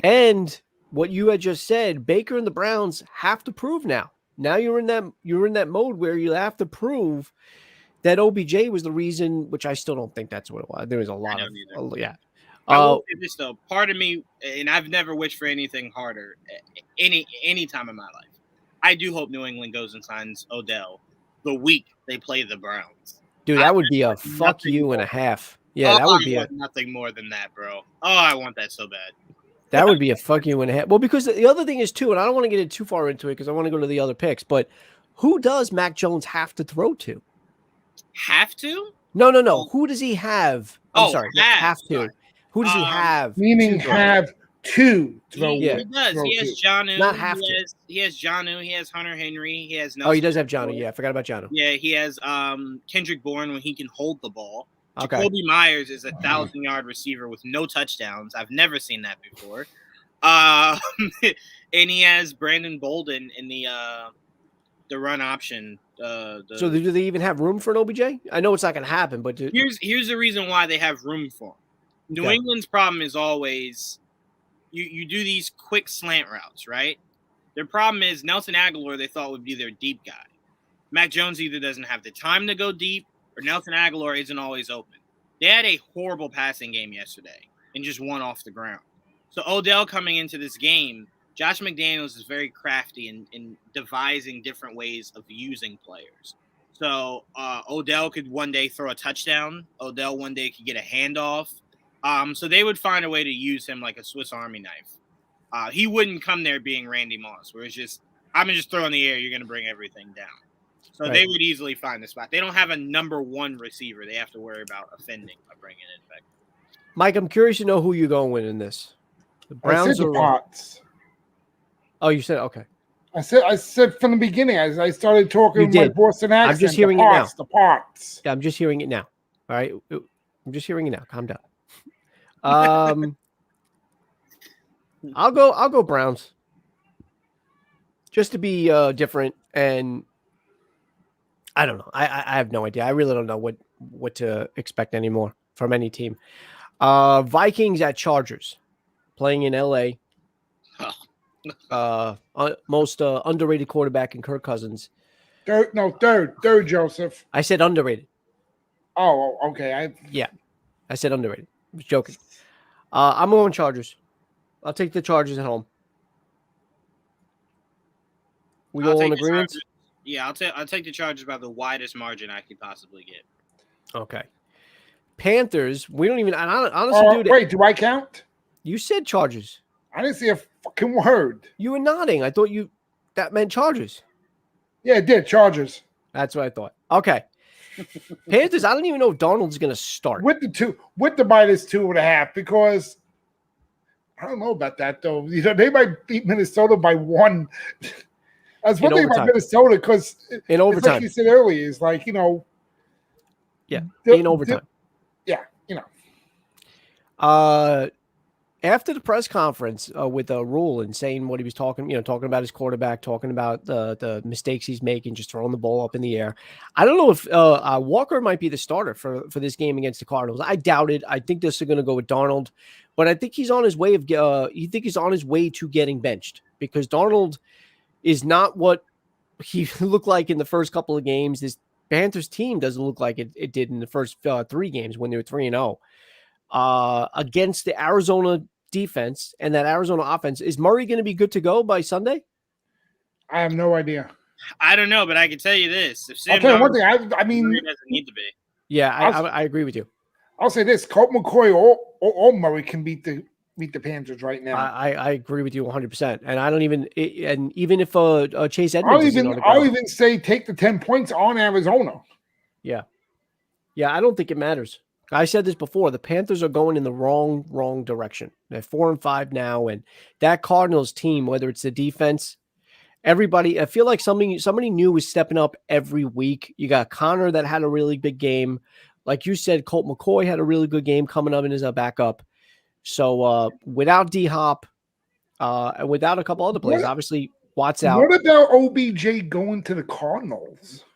And what you had just said, Baker and the Browns have to prove now. Now you're in that mode where you have to prove that OBJ was the reason, which I still don't think that's what it was. There was a lot of yeah.
I will say this though, part of me, and I've never wished for anything harder any time in my life. I do hope New England goes and signs Odell the week they play the Browns.
Dude, that would be a fuck you and a half. Yeah, that would be
nothing more than that, bro. Oh, I want that so bad.
That would be a fuck you and a half. Well, because the other thing is too, and I don't want to get too far into it because I want to go to the other picks, but who does Mac Jones have to throw to?
Have to?
No. Who does he have? I'm sorry. Have to.
Sorry.
Who does he have?
Meaning have to throw.
He does. He has Jonnu.
Not have to.
He has Jonnu. He has Hunter Henry. He has
Nelson. Oh, he does have Jonnu. Yeah, I forgot about Jonnu.
Yeah, he has Kendrick Bourne when he can hold the ball.
Okay.
Jacoby Myers is a 1,000-yard receiver with no touchdowns. I've never seen that before. And he has Brandon Bolden in the run option. So
do they even have room for an OBJ? I know it's not going to happen, but
here's the reason why they have room for him. New England's problem is always you do these quick slant routes, right? Their problem is Nelson Aguilar they thought would be their deep guy. Mac Jones either doesn't have the time to go deep or Nelson Aguilar isn't always open. They had a horrible passing game yesterday and just won off the ground. So Odell coming into this game, Josh McDaniels is very crafty in devising different ways of using players. So Odell could one day throw a touchdown. Odell one day could get a handoff. So they would find a way to use him like a Swiss Army knife. He wouldn't come there being Randy Moss, where it's just, I'm going to just throw in the air. You're going to bring everything down. So they would easily find the spot. They don't have a number 1 receiver. They have to worry about offending by bringing it back.
Mike, I'm curious to know who you're going with in this. The Browns or
Pots.
Oh, you said okay.
I said from the beginning. I started talking
You
with my
did.
Boston accent.
I'm just hearing it now.
The parts.
Yeah, I'm just hearing it now. All right. I'm just hearing it now. Calm down. I'll go Browns. Just to be different, and I don't know. I have no idea. I really don't know what to expect anymore from any team. Vikings at Chargers, playing in LA. Most underrated quarterback in Kirk Cousins.
Third, Joseph.
I said underrated.
Oh, okay.
I said underrated. I was joking. I'm going Chargers. I'll take the Chargers at home. We all in agreement?
Yeah, I'll take the Chargers by the widest margin I could possibly get.
Okay. Panthers. We don't even. Honestly,
wait, do I count?
You said Chargers.
I didn't see a fucking word.
You were nodding. I thought that meant Chargers.
Yeah, it did. Chargers.
That's what I thought. Okay. Panthers. I don't even know if Darnold's going to start
with the -2.5 because I don't know about that though. They might beat Minnesota by 1. That's one thing about Minnesota because
in overtime,
like you said earlier, is like
in overtime. After the press conference with Rule and saying what he was talking about his quarterback, talking about the mistakes he's making, just throwing the ball up in the air. I don't know if Walker might be the starter for this game against the Cardinals. I doubt it. I think this is going to go with Darnold, but I think he's on his way to getting benched because Darnold is not what he looked like in the first couple of games. This Panthers team doesn't look like it did in the first 3 games when they were 3-0 against the Arizona defense and that Arizona offense. Is Murray going to be good to go by Sunday?
I have no idea.
I don't know, but I can tell you this: if
I'll tell you one thing. I mean,
Murray doesn't need to be.
Yeah, I agree with you.
I'll say this: Colt McCoy or Murray can beat the Panthers right now.
I agree with you 100%. And I don't even if Chase Edmonds
I'll even say take the 10 points on Arizona.
Yeah, I don't think it matters. I said this before. The Panthers are going in the wrong direction. They're 4-5 now, and that Cardinals team, whether it's the defense, everybody, I feel like somebody new is stepping up every week. You got Connor that had a really big game, like you said. Colt McCoy had a really good game coming up in his backup. So without D-Hop, and without a couple other players, obviously Watt's out.
What about OBJ going to the Cardinals?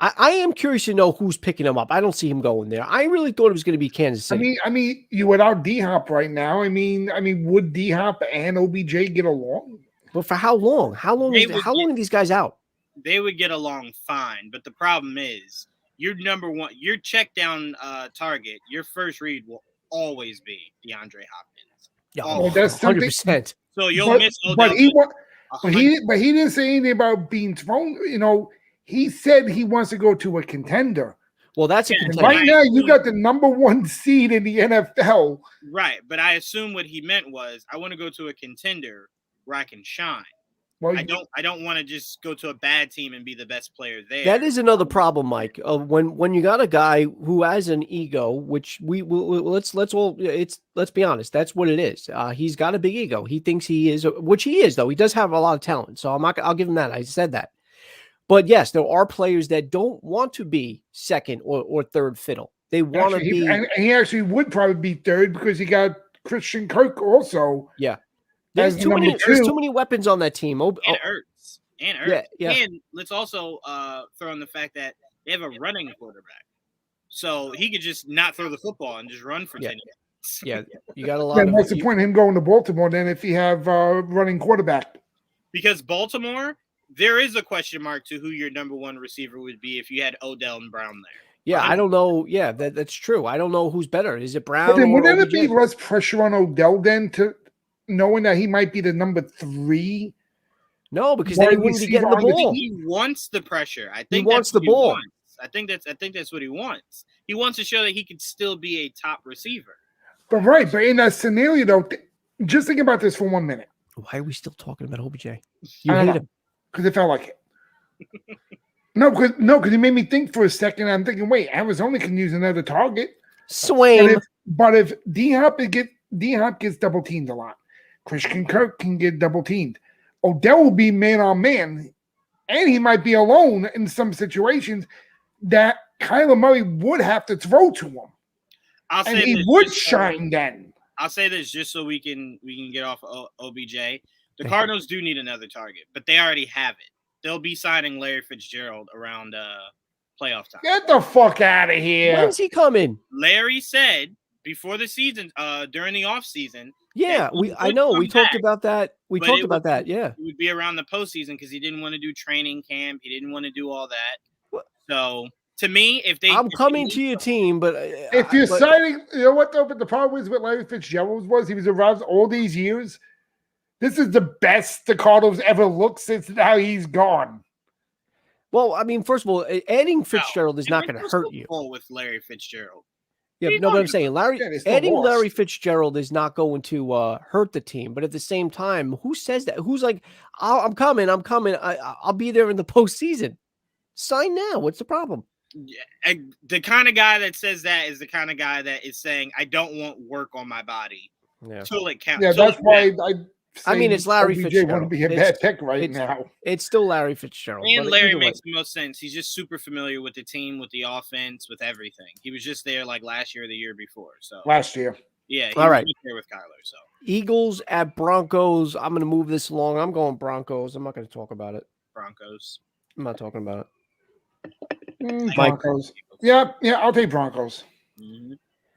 I am curious to know who's picking him up. I don't see him going there. I really thought it was going to be Kansas City.
I mean, you without D-Hop right now. I mean, would D-Hop and OBJ get along?
But for how long? How long are these guys out?
They would get along fine, but the problem is your number one, your check down target, your first read will always be DeAndre Hopkins.
Yeah, that's 100%.
So you'll miss.
But he didn't say anything about being thrown. He said he wants to go to a contender.
Well, that's a contender.
Right now, you got the number 1 seed in the NFL.
Right, but I assume what he meant was I want to go to a contender where I can shine. Well, I don't want to just go to a bad team and be the best player there.
That is another problem, Mike. When you got a guy who has an ego, which let's be honest, that's what it is. He's got a big ego. He thinks he is, which he is though. He does have a lot of talent, so I'll give him that. I said that. But yes, there are players that don't want to be second or third fiddle. They want to be.
And he actually would probably be third because he got Christian Kirk also.
Yeah. There's too many weapons on that team.
And Ertz.
Yeah.
And let's also throw in the fact that they have a running quarterback. So he could just not throw the football and just run for 10 years.
Yeah, you got a lot of.
What's the point of him going to Baltimore then if you have running quarterback?
Because Baltimore, there is a question mark to who your number 1 receiver would be if you had Odell and Brown there.
Yeah, I don't know. Yeah, that's true. I don't know who's better. Is it Brown?
But then wouldn't it be less pressure on Odell then to knowing that he might be the number 3?
No, because then he wouldn't be getting the ball.
He wants the pressure. I think
he wants the ball.
I think that's what he wants. He wants to show that he could still be a top receiver.
But in that scenario, though, just think about this for 1 minute.
Why are we still talking about OBJ? You hate him
because it felt like it. No, because he made me think for a second. I'm thinking, wait, Arizona can use another target.
Swain.
But if D-Hop gets double teamed a lot, Christian Kirk can get double teamed. Odell will be man on man, and he might be alone in some situations that Kyler Murray would have to throw to him. And he would shine then.
I'll say this just so we can get off OBJ. The Cardinals do need another target, but they already have it. They'll be signing Larry Fitzgerald around playoff time.
Get the fuck out of here.
When's he coming?
Larry said before the season, during the offseason.
Yeah, I know. We talked about that. Yeah.
It would be around the postseason because he didn't want to do training camp. He didn't want to do all that.
What?
So to me,
I'm coming to your team, but
if you're signing, you know what though? But the problem is with Larry Fitzgerald was he was around all these years. This is the best the Cardinals ever looked since now he's gone.
Well, I mean, first of all, adding Fitzgerald is not going to hurt you.
With Larry Fitzgerald.
Yeah, no, but I'm saying adding Larry Fitzgerald is not going to hurt the team. But at the same time, who says that? Who's like, I'm coming. I'll be there in the postseason. Sign now. What's the problem?
Yeah, the kind of guy that says that is the kind of guy that is saying, I don't want work on my body till it counts.
Yeah, that's why
I mean, it's Larry Fitzgerald.
Wouldn't be a bad pick now.
It's still Larry Fitzgerald.
And Larry makes the most sense. He's just super familiar with the team, with the offense, with everything. He was just there like last year or the year before. So
last year.
Yeah.
All right.
There with Kyler. So
Eagles at Broncos. I'm going to move this along. I'm going Broncos. I'm not going to talk about it.
Broncos.
I'm not talking about
it. Broncos. Yeah, I'll take Broncos.
Mm-hmm.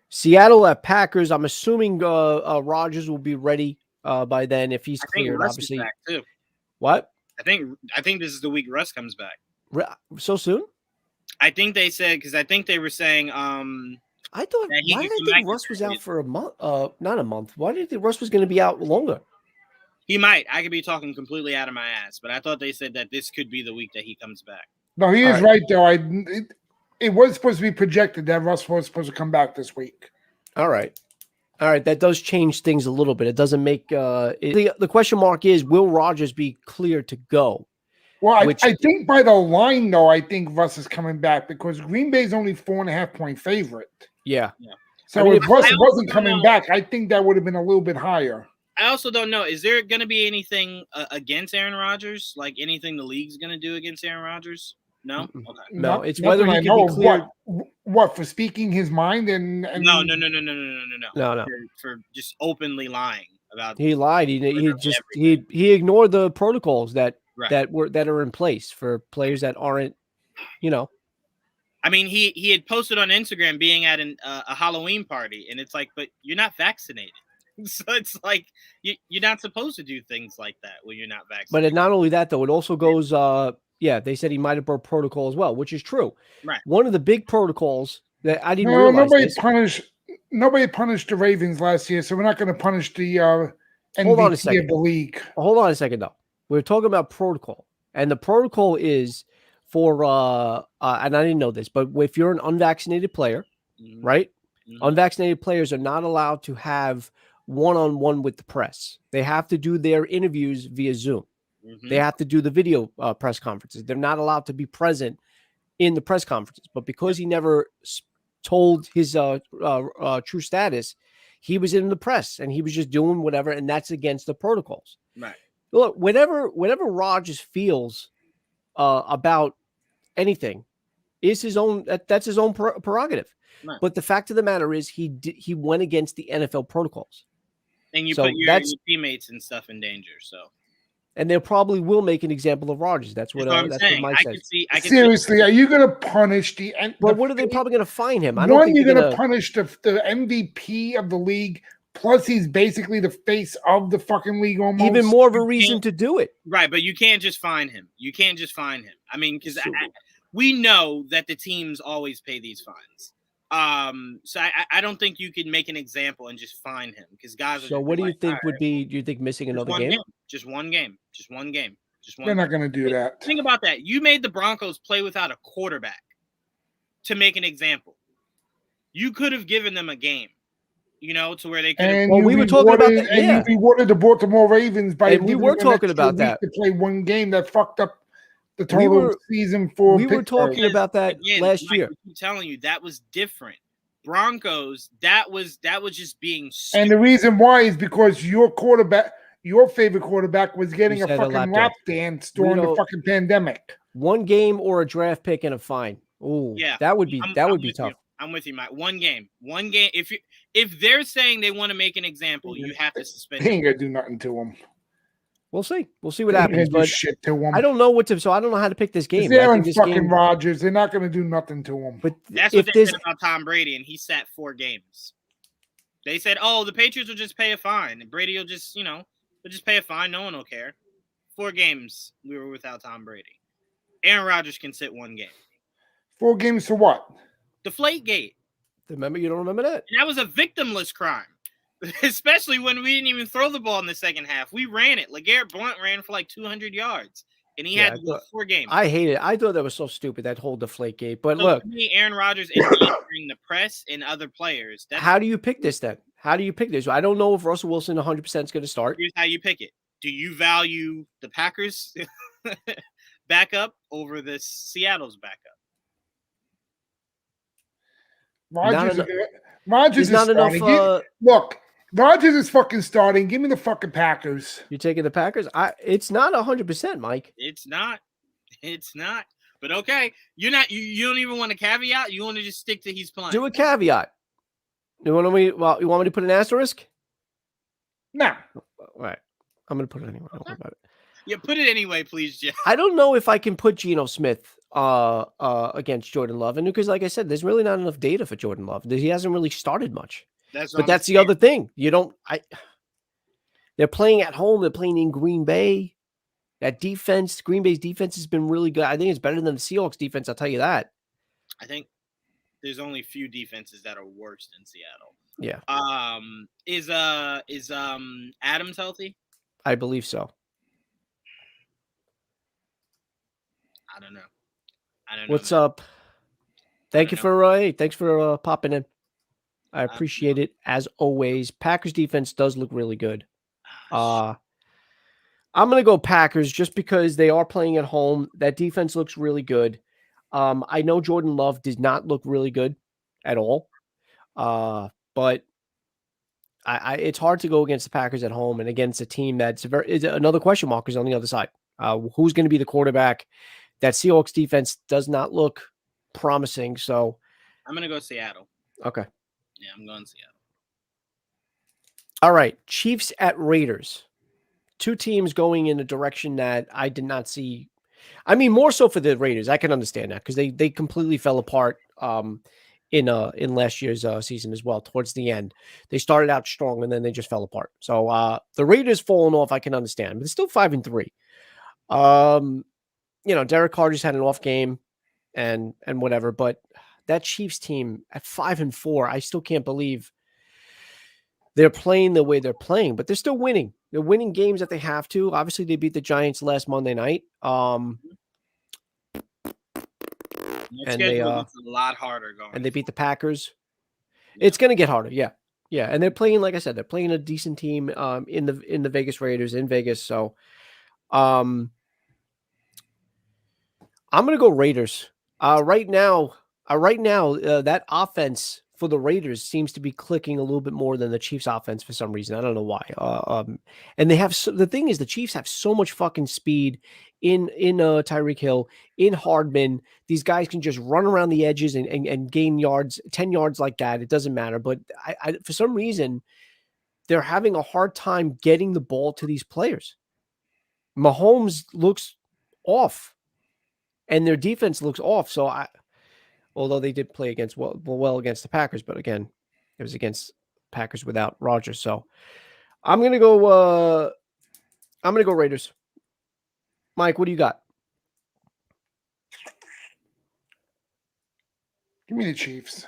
Seattle at Packers. I'm assuming Rodgers will be ready by then if he's cleared. Obviously.
Back too.
What?
I think this is the week Russ comes back.
So soon?
I think they said because I think they were saying.
I thought. Why did I think Russ was out for a month? Not a month. Why did I think Russ was going to be out longer?
He might. I could be talking completely out of my ass, but I thought they said that this could be the week that he comes back.
No, he is right though. It was supposed to be projected that Russ was supposed to come back this week.
All right. That does change things a little bit. It doesn't make the question mark is, will Rodgers be clear to go?
Well, I think by the line though, I think Russ is coming back because Green Bay's only 4.5-point favorite.
Yeah.
So if Russ wasn't coming back, I think that would have been a little bit higher.
I also don't know. Is there going to be anything against Aaron Rodgers? Like anything the league's going to do against Aaron Rodgers? No? Okay.
No, it's whether he can be cleared.
What, for speaking his mind and
No. For just openly lying about.
He lied. He ignored the protocols that are in place for players that aren't,
I mean, he had posted on Instagram being at a Halloween party, and it's like, but you're not vaccinated. So it's like you're not supposed to do things like that when you're not vaccinated.
But not only that, though, it also goes. They said he might have broke protocol as well, which is true.
Right.
One of the big protocols that I didn't realize.
Nobody punished the Ravens last year, so we're not going to punish the
MVP
of the league.
Hold on a second, though. We're talking about protocol, and the protocol is for and I didn't know this, but if you're an unvaccinated player, right? Mm-hmm. Unvaccinated players are not allowed to have one-on-one with the press. They have to do their interviews via Zoom. Mm-hmm. They have to do the video press conferences. They're not allowed to be present in the press conferences. But because he never told his true status, he was in the press and he was just doing whatever, and that's against the protocols.
Right.
Look, whatever Rodgers feels about anything is his own. That's his own prerogative. Right. But the fact of the matter is, he went against the NFL protocols.
And you put your teammates and stuff in danger. So,
and they probably will make an example of Rodgers. That's what Mike says.
Seriously, are you going to punish the?
But what are they probably going to fine him?
You're going to punish the MVP of the league. Plus, he's basically the face of the fucking league almost.
Even more of a reason to do it.
Right, but you can't just fine him. I mean, because we know that the teams always pay these fines. So I don't think you can make an example and just fine him because guys.
So what do you think would be? Do you think missing another game?
Just one game.
They're not going to do that.
Think about that. You made the Broncos play without a quarterback to make an example. You could have given them a game, to where they could.
And we were talking about that. And you rewarded the Baltimore Ravens by.
And we were talking about that.
To play one game that fucked up the total season for.
We were talking about that last year.
I'm telling you, that was different. Broncos, that was just being stupid.
And the reason why is because your favorite quarterback was getting a
said a
fucking
lap
lap
dance.
dance during the fucking pandemic.
One game or a draft pick and a fine. Ooh,
Yeah,
that would be
I'm
tough.
You. I'm with you, Mike. One game. If they're saying they want to make an example, you have to suspend
They
him.
ain't gonna do nothing to him.
We'll see. We'll see what
They ain't
happens.
gonna do
But
shit to him.
I don't know so I don't know how to pick this game.
It's Aaron
this
fucking
game,
Rodgers. They're not gonna do nothing to him.
But
that's what they said about Tom Brady, and he sat 4 games. They said, "Oh, the Patriots will just pay a fine, and Brady will just, they'll just pay a fine. No one will care." 4 games we were without Tom Brady. Aaron Rodgers can sit 1 game.
4 games for what?
Deflategate.
Remember, you don't remember that?
And that was a victimless crime, especially when we didn't even throw the ball in the second half. We ran it. LeGarrette Blount ran for like 200 yards, and he had to go 4 games.
I hate it. I thought that was so stupid, that whole Deflategate. But
so
look,
to me, Aaron Rodgers is entering the press and other players.
How do you pick this then? How do you pick this? I don't know if Russell Wilson 100% is going to start.
Here's how you pick it. Do you value the Packers backup over the Seattle's backup?
Rodgers is
not
starting.
enough.
Look, Rodgers is fucking starting. Give me the fucking Packers.
You taking the Packers? It's not 100%, Mike.
It's not. But okay, you're not. You don't even want a caveat. You want to just stick to he's playing.
Do a caveat. You want me to put an asterisk?
No.
All right. I'm going to put it anyway. Don't worry about it.
Yeah, put it anyway, please, Jeff.
I don't know if I can put Geno Smith against Jordan Love, and because, like I said, there's really not enough data for Jordan Love. He hasn't really started much. That's the other thing. They're playing at home. They're playing in Green Bay. That defense, Green Bay's defense has been really good. I think it's better than the Seahawks defense. I'll tell you that.
I think there's only few defenses that are worse than Seattle.
Yeah.
Is Adams healthy?
I believe so.
I don't know.
What's up? Thanks for popping in. I appreciate it as always. Packers defense does look really good. I'm going to go Packers just because they are playing at home. That defense looks really good. I know Jordan Love does not look really good at all. But it's hard to go against the Packers at home and against a team that's another question mark is on the other side. Who's going to be the quarterback? That Seahawks defense does not look promising. So
I'm going to go Seattle.
Okay.
Yeah, I'm going Seattle.
All right. Chiefs at Raiders. 2 teams going in a direction that I did not see. I mean, more so for the Raiders. I can understand that because they completely fell apart in last year's season as well. Towards the end, they started out strong and then they just fell apart. So the Raiders falling off, I can understand, but they're still 5-3. Derek Carr just had an off game and whatever, but that Chiefs team at 5-4, I still can't believe they're playing the way they're playing, but they're still winning. They're winning games that they have to. Obviously, they beat the Giants last Monday night.
And they looks a lot harder going.
And they beat the Packers. Yeah. It's going to get harder. Yeah. Yeah. And they're playing, like I said, they're playing a decent team in the Vegas Raiders in Vegas. So I'm going to go Raiders. Right now, that offense for the Raiders seems to be clicking a little bit more than the Chiefs offense for some reason. I don't know why. And they have the thing is the Chiefs have so much fucking speed in Tyreek Hill, in Hardman. These guys can just run around the edges and gain yards, 10 yards like that. It doesn't matter. But I for some reason, they're having a hard time getting the ball to these players. Mahomes looks off, and their defense looks off. So although they did play against well against the Packers, but again, it was against Packers without Rodgers. So I'm gonna go Raiders. Mike, what do you got?
Give me the Chiefs.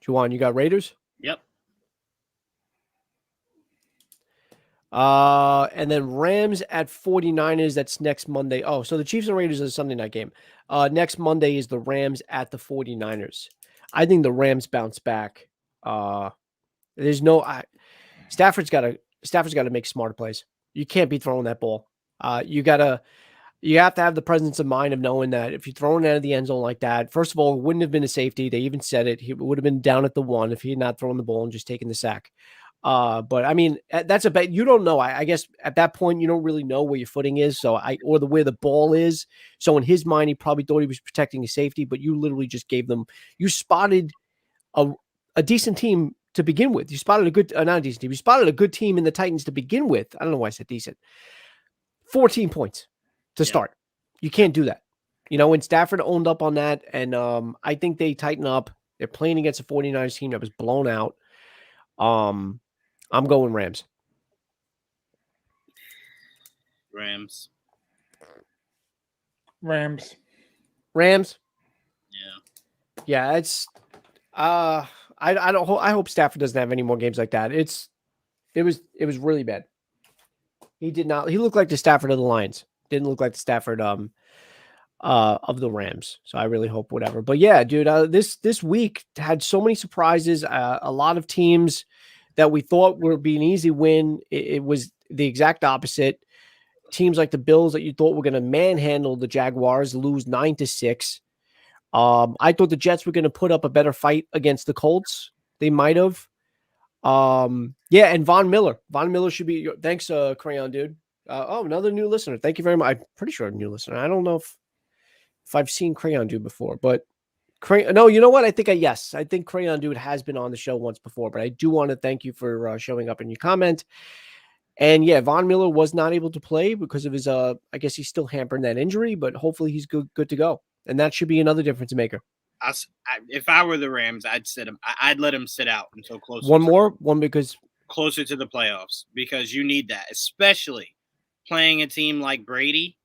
Juwaan, you got Raiders?
Yep.
And then Rams at 49ers. That's next Monday. Oh, so the Chiefs and Raiders is a Sunday night game. Next Monday is the Rams at the 49ers. I think the Rams bounce back. There's no Stafford's got to make smarter plays. You can't be throwing that ball. You gotta You have to have the presence of mind of knowing that if you throw it out of the end zone like that, first of all, it wouldn't have been a safety. They even said it. He would have been down at the 1 if he had not thrown the ball and just taken the sack. But I mean, that's a bet. You don't know. I guess at that point, you don't really know where your footing is. Or where the ball is. So in his mind, he probably thought he was protecting his safety, but you literally just gave them, you spotted a decent team to begin with. You spotted a good, not a decent team. You spotted a good team in the Titans to begin with. I don't know why I said decent. 14 points to start. You can't do that. And Stafford owned up on that. And I think they tighten up. They're playing against a 49ers team that was blown out. I'm going Rams.
Rams. Yeah.
It's I hope Stafford doesn't have any more games like that. It was really bad. He looked like the Stafford of the Lions. Didn't look like the Stafford of the Rams. So I really hope whatever. But yeah, dude, this week had so many surprises. A lot of teams that we thought would be an easy win. It was the exact opposite. Teams like the Bills that you thought were going to manhandle the Jaguars lose 9-6. I thought the Jets were going to put up a better fight against the Colts. They might have. Yeah, and Von Miller. Von Miller should be. Thanks, Crayon Dude. Another new listener. Thank you very much. I'm pretty sure a new listener. I don't know if I've seen Crayon Dude before, but no, you know what? I think Crayon Dude has been on the show once before, but I do want to thank you for showing up in your comment. And yeah, Von Miller was not able to play because of his, I guess he's still hampered in that injury, but hopefully he's good to go. And that should be another difference maker.
If I were the Rams, I'd sit him. I'd let him sit out until closer.
Because
closer to the playoffs, because you need that, especially playing a team like Brady,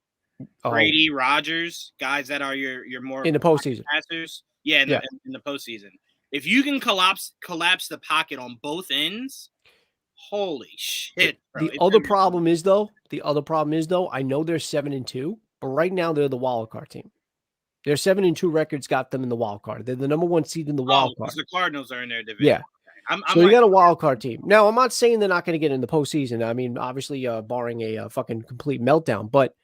Rodgers, guys that are your more
in the postseason
passers. Yeah, in the postseason. If you can collapse the pocket on both ends, holy shit, bro.
The other problem is though, I know they're 7-2, but right now they're the wild card team. Their 7-2 records got them in the wild card. They're the number 1 seed in the wild card.
The Cardinals are in their division.
Yeah. So you got a wild card team. Now, I'm not saying they're not going to get in the postseason. I mean, obviously, barring a fucking complete meltdown. But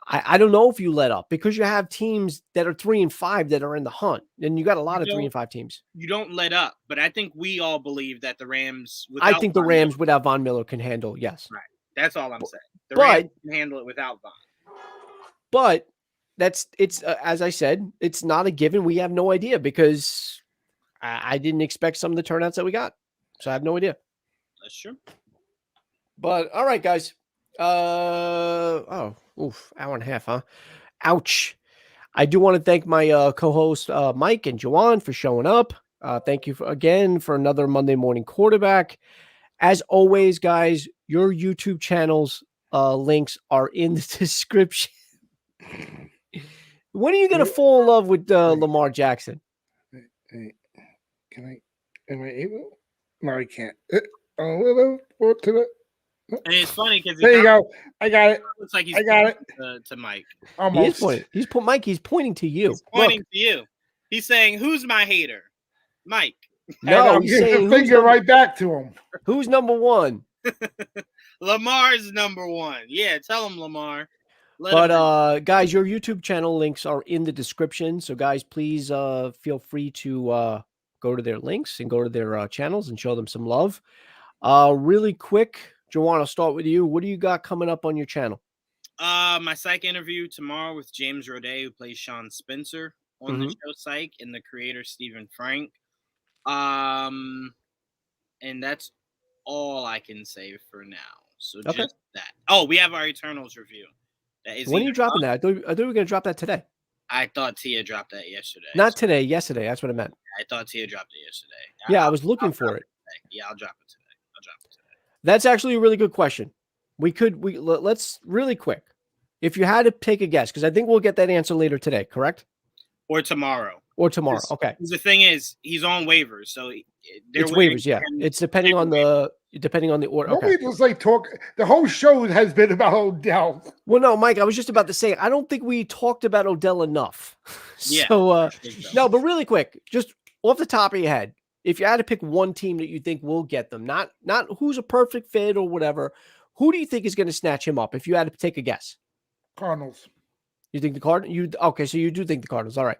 I don't know if you let up because you have teams that are 3-5 that are in the hunt, and you got a lot of 3-5 teams.
You don't let up, but I think we all believe that the Rams.
The Rams without Von Miller can handle. Yes,
right. That's all I'm saying. The Rams can handle it without Von.
But it's as I said, it's not a given. We have no idea because I didn't expect some of the turnouts that we got, so I have no idea.
That's true.
But all right, guys. Hour and a half, huh? Ouch. I do want to thank my co-host Mike and Juwaan for showing up. Thank you again for another Monday Morning Quarterback. As always, guys, your YouTube channels links are in the description. When are you going to fall in love with Lamar Jackson?
Hey, am I able? No, I can't. And
it's funny because
there you go. I got it.
Looks like
I got it
to Mike.
Almost.
He's pointing to you.
He's pointing to you. He's saying, "Who's my hater?" Mike.
No,
he's saying finger right back to him.
Who's number 1?
Lamar's number 1. Yeah, tell him, Lamar.
Guys, your YouTube channel links are in the description. So, guys, please feel free to go to their links and go to their channels and show them some love. Really quick, Juwaan, I'll start with you. What do you got coming up on your channel?
My psych interview tomorrow with James Roday, who plays Sean Spencer on the show Psych, and the creator Stephen Frank. And that's all I can say for now. So just that. Oh, we have our Eternals review.
When are you dropping that? I thought we were going to drop that today.
I thought Tia dropped that yesterday.
Not today, yesterday. That's what I meant.
I thought Tia dropped it yesterday.
Yeah, I was looking for it.
Yeah, I'll drop it today.
That's actually a really good question. Let's really quick. If you had to take a guess, because I think we'll get that answer later today, correct?
Or tomorrow.
Okay.
The thing is, he's on waivers, so
it's waivers. Yeah, it's depending on the order.
Nobody was like talk. The whole show has been about Odell.
Well, no, Mike, I was just about to say I don't think we talked about Odell enough.
Yeah.
So no, but really quick, just off the top of your head, if you had to pick one team that you think will get them, not who's a perfect fit or whatever, who do you think is going to snatch him up? If you had to take a guess.
Cardinals.
You think the Cardinals? Okay? So you do think the Cardinals? All right.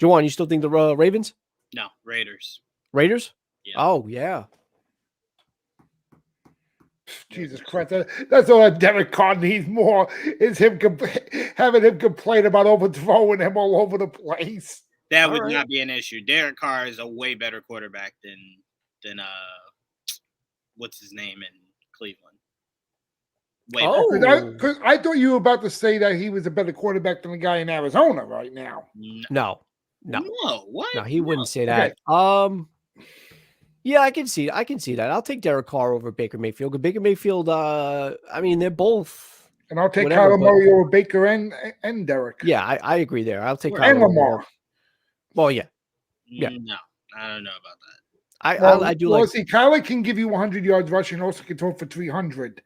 Juwaan, you still think the Ravens?
No, Raiders.
Raiders?
Yeah.
Oh yeah.
Jesus Christ, that's all that Derek Carr needs more is him having him complain about overthrowing him all over the place.
That
All
would
right.
not be an issue. Derek Carr is a way better quarterback than what's his name in Cleveland. Way better.
Because I thought you were about to say that he was a better quarterback than the guy in Arizona right now.
No.
What?
No, he wouldn't say that. Okay. Yeah, I can see that. I'll take Derek Carr over Baker Mayfield. Baker Mayfield, I mean, they're both.
And I'll take Kyler Murray over Baker and Derek.
Yeah, I agree there. I'll take
Kyler and Lamar.
Well, yeah.
No, I don't know about that.
I do
see, Kyler can give you 100 yards rushing, also can throw for 300.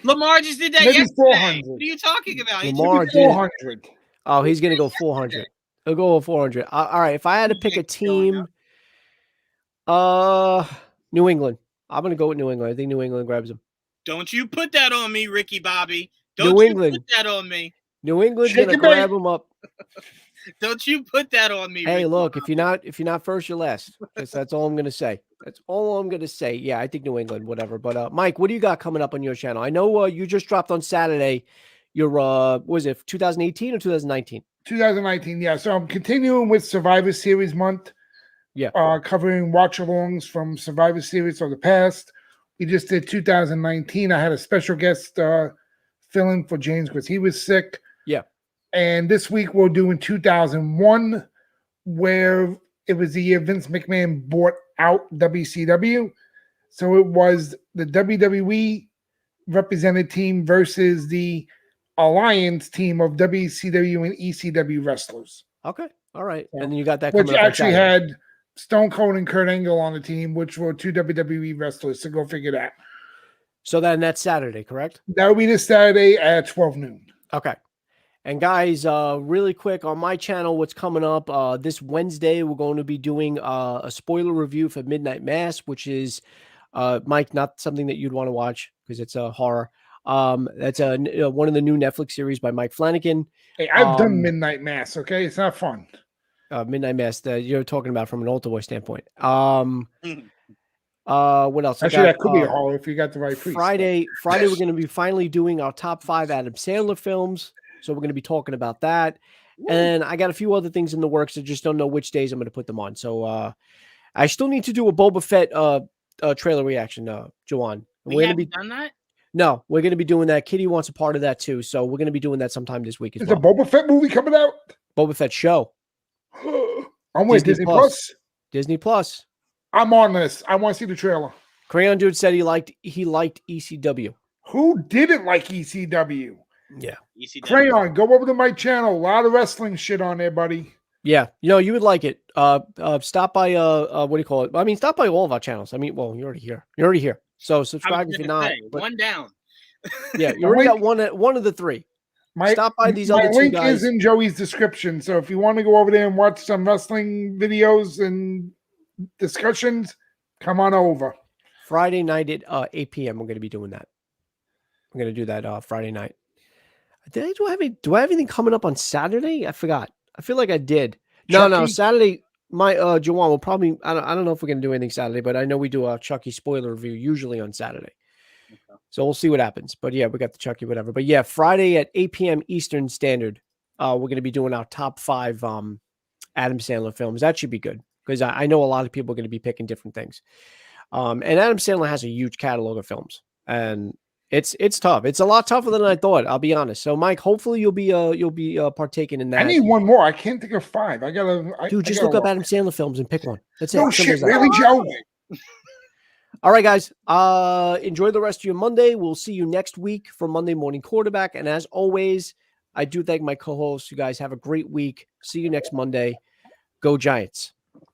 Lamar just did that
Maybe
yesterday.
400.
What are you talking about?
Lamar
400.
Oh, he's going to go 400. He'll go 400. All right, if I had to pick a team, New England. I'm going to go with New England. I think New England grabs him.
Don't you put that on me, Ricky Bobby. Don't
New
you
England.
put that on me.
New England's going to grab him up.
Don't you put that on me.
Hey,
Ricky
look,
Bobby.
if you're not first, you're last. That's all I'm going to say. That's all I'm going to say. Yeah, I think New England, whatever. But Mike, what do you got coming up on your channel? I know you just dropped on Saturday your was it 2018 or 2019?
2019, yeah. So I'm continuing with Survivor Series month.
Yeah.
Covering watch-alongs from Survivor Series of the past. We just did 2019. I had a special guest fill in for James because he was sick.
Yeah.
And this week we're doing 2001, where it was the year Vince McMahon bought out WCW. So it was the WWE represented team versus the Alliance team of WCW and ECW wrestlers.
Okay. All right. And then you got that
which
coming up
actually had Stone Cold and Kurt Angle on the team, which were two WWE wrestlers. So go figure that.
So then that's Saturday, correct?
That will be this Saturday at 12 noon.
Okay. And guys, really quick on my channel, what's coming up this Wednesday, we're going to be doing a spoiler review for Midnight Mass, which is, Mike, not something that you'd want to watch because it's a horror. That's one of the new Netflix series by Mike Flanagan.
Hey, I've done Midnight Mass, okay? It's not fun.
Midnight Mass that you're talking about from an altar boy standpoint. What else?
Actually, that could be a horror if you got the right priest.
Friday, we're going to be finally doing our top 5 Adam Sandler films. So we're going to be talking about that. And I got a few other things in the works. I just don't know which days I'm going to put them on. So I still need to do a Boba Fett trailer reaction, Juwaan.
We haven't done that?
No, we're going to be doing that. Kitty wants a part of that too. So we're going to be doing that sometime this week as well.
Is a Boba Fett movie coming out?
Boba Fett show.
I'm with Disney Plus.
Disney Plus.
I'm on this. I want to see the trailer.
Crayon Dude said he liked ECW.
Who didn't like ECW?
Yeah.
ECW.
Crayon, go over to my channel. A lot of wrestling shit on there, buddy.
Yeah, you would like it. Stop by what do you call it? I mean, stop by all of our channels. I mean, well, you're already here. So subscribe if you're not.
One down.
Yeah, you already got one of the 3. Stop by these other 2 guys.
My link is in Joey's description. So if you want to go over there and watch some wrestling videos and discussions, come on over.
Friday night at 8 p.m. We're going to be doing that. I'm going to do that Friday night. Do I have anything coming up on Saturday? I forgot. I feel like I did. Chucky? No, Saturday. My Juwaan will probably. I don't know if we're going to do anything Saturday, but I know we do a Chucky spoiler review usually on Saturday. Okay. So we'll see what happens. But yeah, we got the Chucky whatever. But yeah, Friday at 8 p.m. Eastern Standard, we're going to be doing our top 5 Adam Sandler films. That should be good because I know a lot of people are going to be picking different things. And Adam Sandler has a huge catalog of films, and it's tough. It's a lot tougher than I thought. I'll be honest. So, Mike, hopefully you'll be partaking in that.
I need one more. I can't think of 5.
Dude, just look up Adam Sandler films and pick one. That's it.
No shit, really, Joe?
All right, guys. Enjoy the rest of your Monday. We'll see you next week for Monday Morning Quarterback. And as always, I do thank my co-hosts. You guys have a great week. See you next Monday. Go Giants.